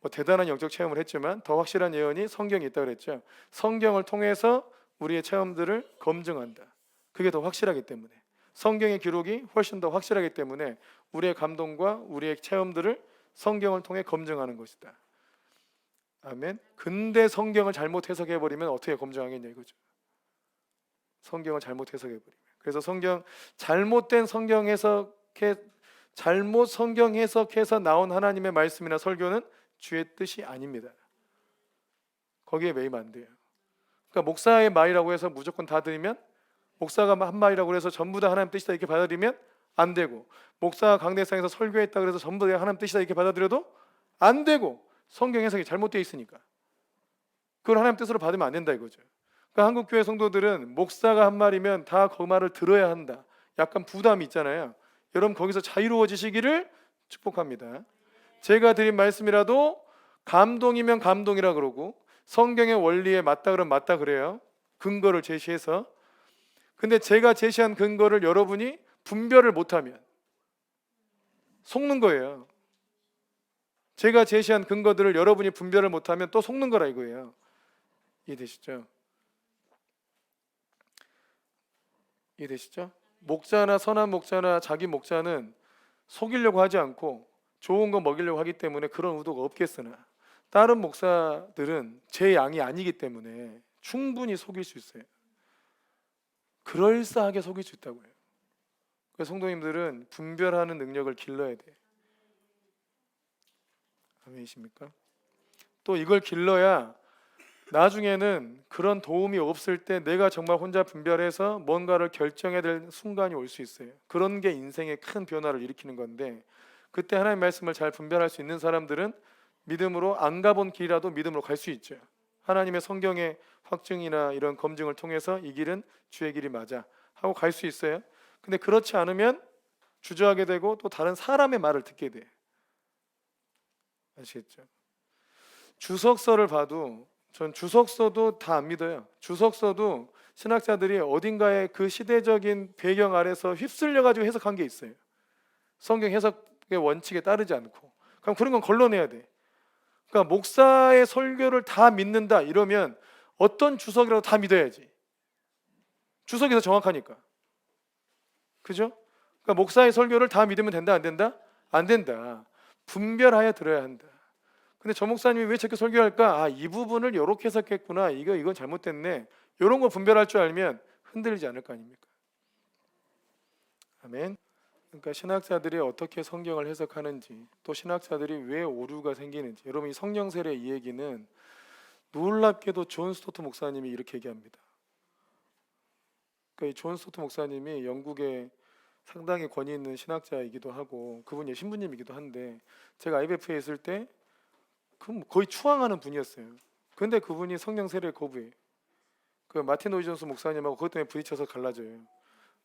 뭐 대단한 영적 체험을 했지만 더 확실한 예언이 성경에 있다고 그랬죠. 성경을 통해서 우리의 체험들을 검증한다. 그게 더 확실하기 때문에, 성경의 기록이 훨씬 더 확실하기 때문에 우리의 감동과 우리의 체험들을 성경을 통해 검증하는 것이다. 아멘. 근데 성경을 잘못 해석해버리면 어떻게 검증하겠냐 이거죠. 성경을 잘못 해석해버리면. 그래서 잘못된 성경 해석해, 잘못 성경 해석해서 나온 하나님의 말씀이나 설교는 주의 뜻이 아닙니다. 거기에 매이면 안 돼요. 그러니까 목사의 말이라고 해서 무조건 다 들으면, 목사가 한 말이라고 해서 전부 다 하나님 뜻이다 이렇게 받아들이면 안 되고, 목사가 강대상에서 설교했다 그래서 전부 다 하나님 뜻이다 이렇게 받아들여도 안 되고, 성경 해석이 잘못되어 있으니까 그걸 하나님 뜻으로 받으면 안 된다 이거죠. 그러니까 한국교회 성도들은 목사가 한 말이면 다 그 말을 들어야 한다, 약간 부담이 있잖아요. 여러분 거기서 자유로워지시기를 축복합니다. 제가 드린 말씀이라도 감동이면 감동이라 그러고 성경의 원리에 맞다 그러면 맞다 그래요. 근거를 제시해서. 근데 제가 제시한 근거를 여러분이 분별을 못하면 속는 거예요. 제가 제시한 근거들을 여러분이 분별을 못하면 또 속는 거라 이거예요. 이해되시죠? 이해되시죠? 목자나 선한 목자나 자기 목자는 속이려고 하지 않고 좋은 거 먹이려고 하기 때문에 그런 의도가 없겠으나, 다른 목사들은 제 양이 아니기 때문에 충분히 속일 수 있어요. 그럴싸하게 속일 수 있다고요. 그래서 성도님들은 분별하는 능력을 길러야 돼. 아멘이십니까? 또 이걸 길러야 나중에는 그런 도움이 없을 때 내가 정말 혼자 분별해서 뭔가를 결정해야 될 순간이 올 수 있어요. 그런 게 인생의 큰 변화를 일으키는 건데, 그때 하나님의 말씀을 잘 분별할 수 있는 사람들은 믿음으로, 안 가본 길이라도 믿음으로 갈 수 있죠. 하나님의 성경의 확증이나 이런 검증을 통해서 이 길은 주의 길이 맞아 하고 갈 수 있어요. 근데 그렇지 않으면 주저하게 되고 또 다른 사람의 말을 듣게 돼. 아시겠죠? 주석서를 봐도, 전 주석서도 다 안 믿어요. 주석서도 신학자들이 어딘가에 그 시대적인 배경 아래서 휩쓸려 가지고 해석한 게 있어요. 성경 해석의 원칙에 따르지 않고. 그럼 그런 건 걸러내야 돼. 그러니까 목사의 설교를 다 믿는다 이러면 어떤 주석이라도 다 믿어야지. 주석에서 정확하니까. 그죠? 그러니까 목사의 설교를 다 믿으면 된다, 안 된다? 안 된다. 분별하여 들어야 한다. 근데 저 목사님이 왜 저렇게 설교할까? 아, 이 부분을 이렇게 해석했구나. 이건 잘못됐네. 이런 거 분별할 줄 알면 흔들리지 않을 거 아닙니까? 아멘. 그러니까 신학자들이 어떻게 성경을 해석하는지, 또 신학자들이 왜 오류가 생기는지, 여러분 이 성령 세례 이 얘기는 놀랍게도 존 스토트 목사님이 이렇게 얘기합니다. 그러니까 이 존 스토트 목사님이 영국의 상당히 권위 있는 신학자이기도 하고 그분이 신부님이기도 한데, 제가 IBF에 있을 때 거의 추앙하는 분이었어요. 근데 그분이 성령 세례 거부해. 그 마틴 로이 존스 목사님하고 그것 때문에 부딪혀서 갈라져요.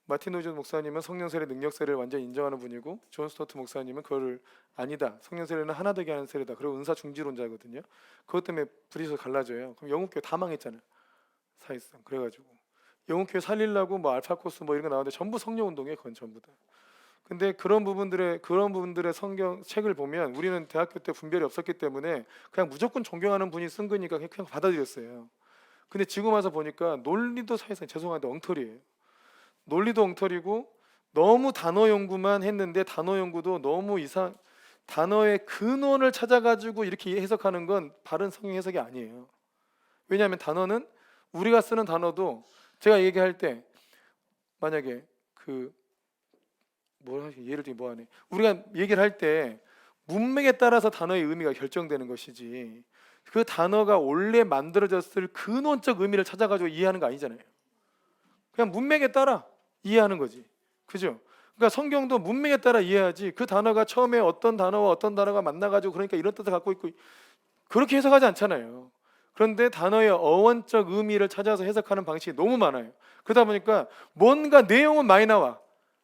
마틴 로이 존스 목사님은 성령 세례 능력 세례를 완전히 인정하는 분이고, 존 스토트 목사님은 그거를 아니다, 성령 세례는 하나 되게 하는 세례다, 그리고 은사 중지론자거든요. 그것 때문에 부딪혀서 갈라져요. 그럼 영국교회 다 망했잖아요, 사실상. 그래가지고 영국교회 살리려고 뭐 알파코스 뭐 이런 거 나왔는데 전부 성령 운동이에요, 그건 전부 다. 근데 그런 부분들의 성경 책을 보면 우리는 대학교 때 분별이 없었기 때문에 그냥 무조건 존경하는 분이 쓴 거니까 그냥 받아들였어요. 근데 지금 와서 보니까 논리도 사실상 죄송한데 엉터리예요. 논리도 엉터리고, 너무 단어 연구만 했는데 단어 연구도 너무 단어의 근원을 찾아가지고 이렇게 해석하는 건 바른 성경 해석이 아니에요. 왜냐하면 단어는, 우리가 쓰는 단어도 제가 얘기할 때 만약에 예를 들면 뭐하네, 우리가 얘기를 할 때 문맥에 따라서 단어의 의미가 결정되는 것이지, 그 단어가 원래 만들어졌을 근원적 의미를 찾아가지고 이해하는 거 아니잖아요. 그냥 문맥에 따라 이해하는 거지, 그죠? 그러니까 성경도 문맥에 따라 이해하지, 그 단어가 처음에 어떤 단어와 어떤 단어가 만나가지고 그러니까 이런 뜻을 갖고 있고 그렇게 해석하지 않잖아요. 그런데 단어의 어원적 의미를 찾아서 해석하는 방식이 너무 많아요. 그러다 보니까 뭔가 내용은 많이 나와,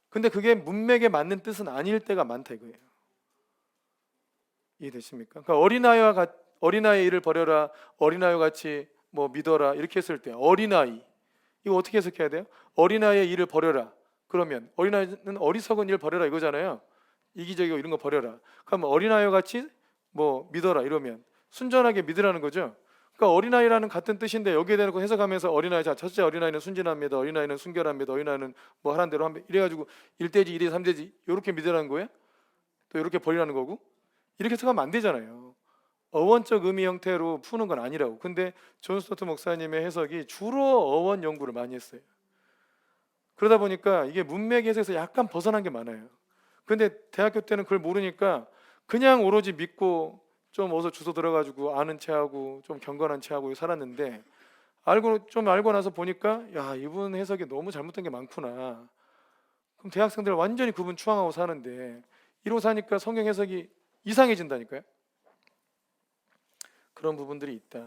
근데 그게 문맥에 맞는 뜻은 아닐 때가 많다 이거예요. 이해되십니까? 그러니까 어린아이의 일을 버려라, 어린아이와 같이 뭐 믿어라, 이렇게 했을 때 어린아이, 이거 어떻게 해석해야 돼요? 어린아이의 일을 버려라, 그러면 어린아이는 어리석은 일 버려라 이거잖아요. 이기적이고 이런 거 버려라. 그럼 어린아이와 같이 뭐 믿어라 이러면 순전하게 믿으라는 거죠. 그러니까 어린아이라는 같은 뜻인데 여기에 대해서 해석하면서 어린아이, 자, 첫째 어린아이는 순진합니다, 어린아이는 순결합니다, 어린아이는 뭐 하라는 대로 합니다, 이래가지고 1대지 2대지 3대지 이렇게 믿으라는 거예요? 또 이렇게 버리라는 거고? 이렇게 해석하면 안 되잖아요. 어원적 의미 형태로 푸는 건 아니라고. 근데 존 스토트 목사님의 해석이 주로 어원 연구를 많이 했어요. 그러다 보니까 이게 문맥 해석에서 약간 벗어난 게 많아요. 근데 대학교 때는 그걸 모르니까 그냥 오로지 믿고 좀 어서 주워 들어가지고 아는 체하고 좀 경건한 체하고 살았는데, 알고 나서 보니까 야, 이분 해석이 너무 잘못된 게 많구나. 그럼 대학생들 완전히 그분 추앙하고 사는데 이러고 사니까 성경 해석이 이상해진다니까요. 그런 부분들이 있다.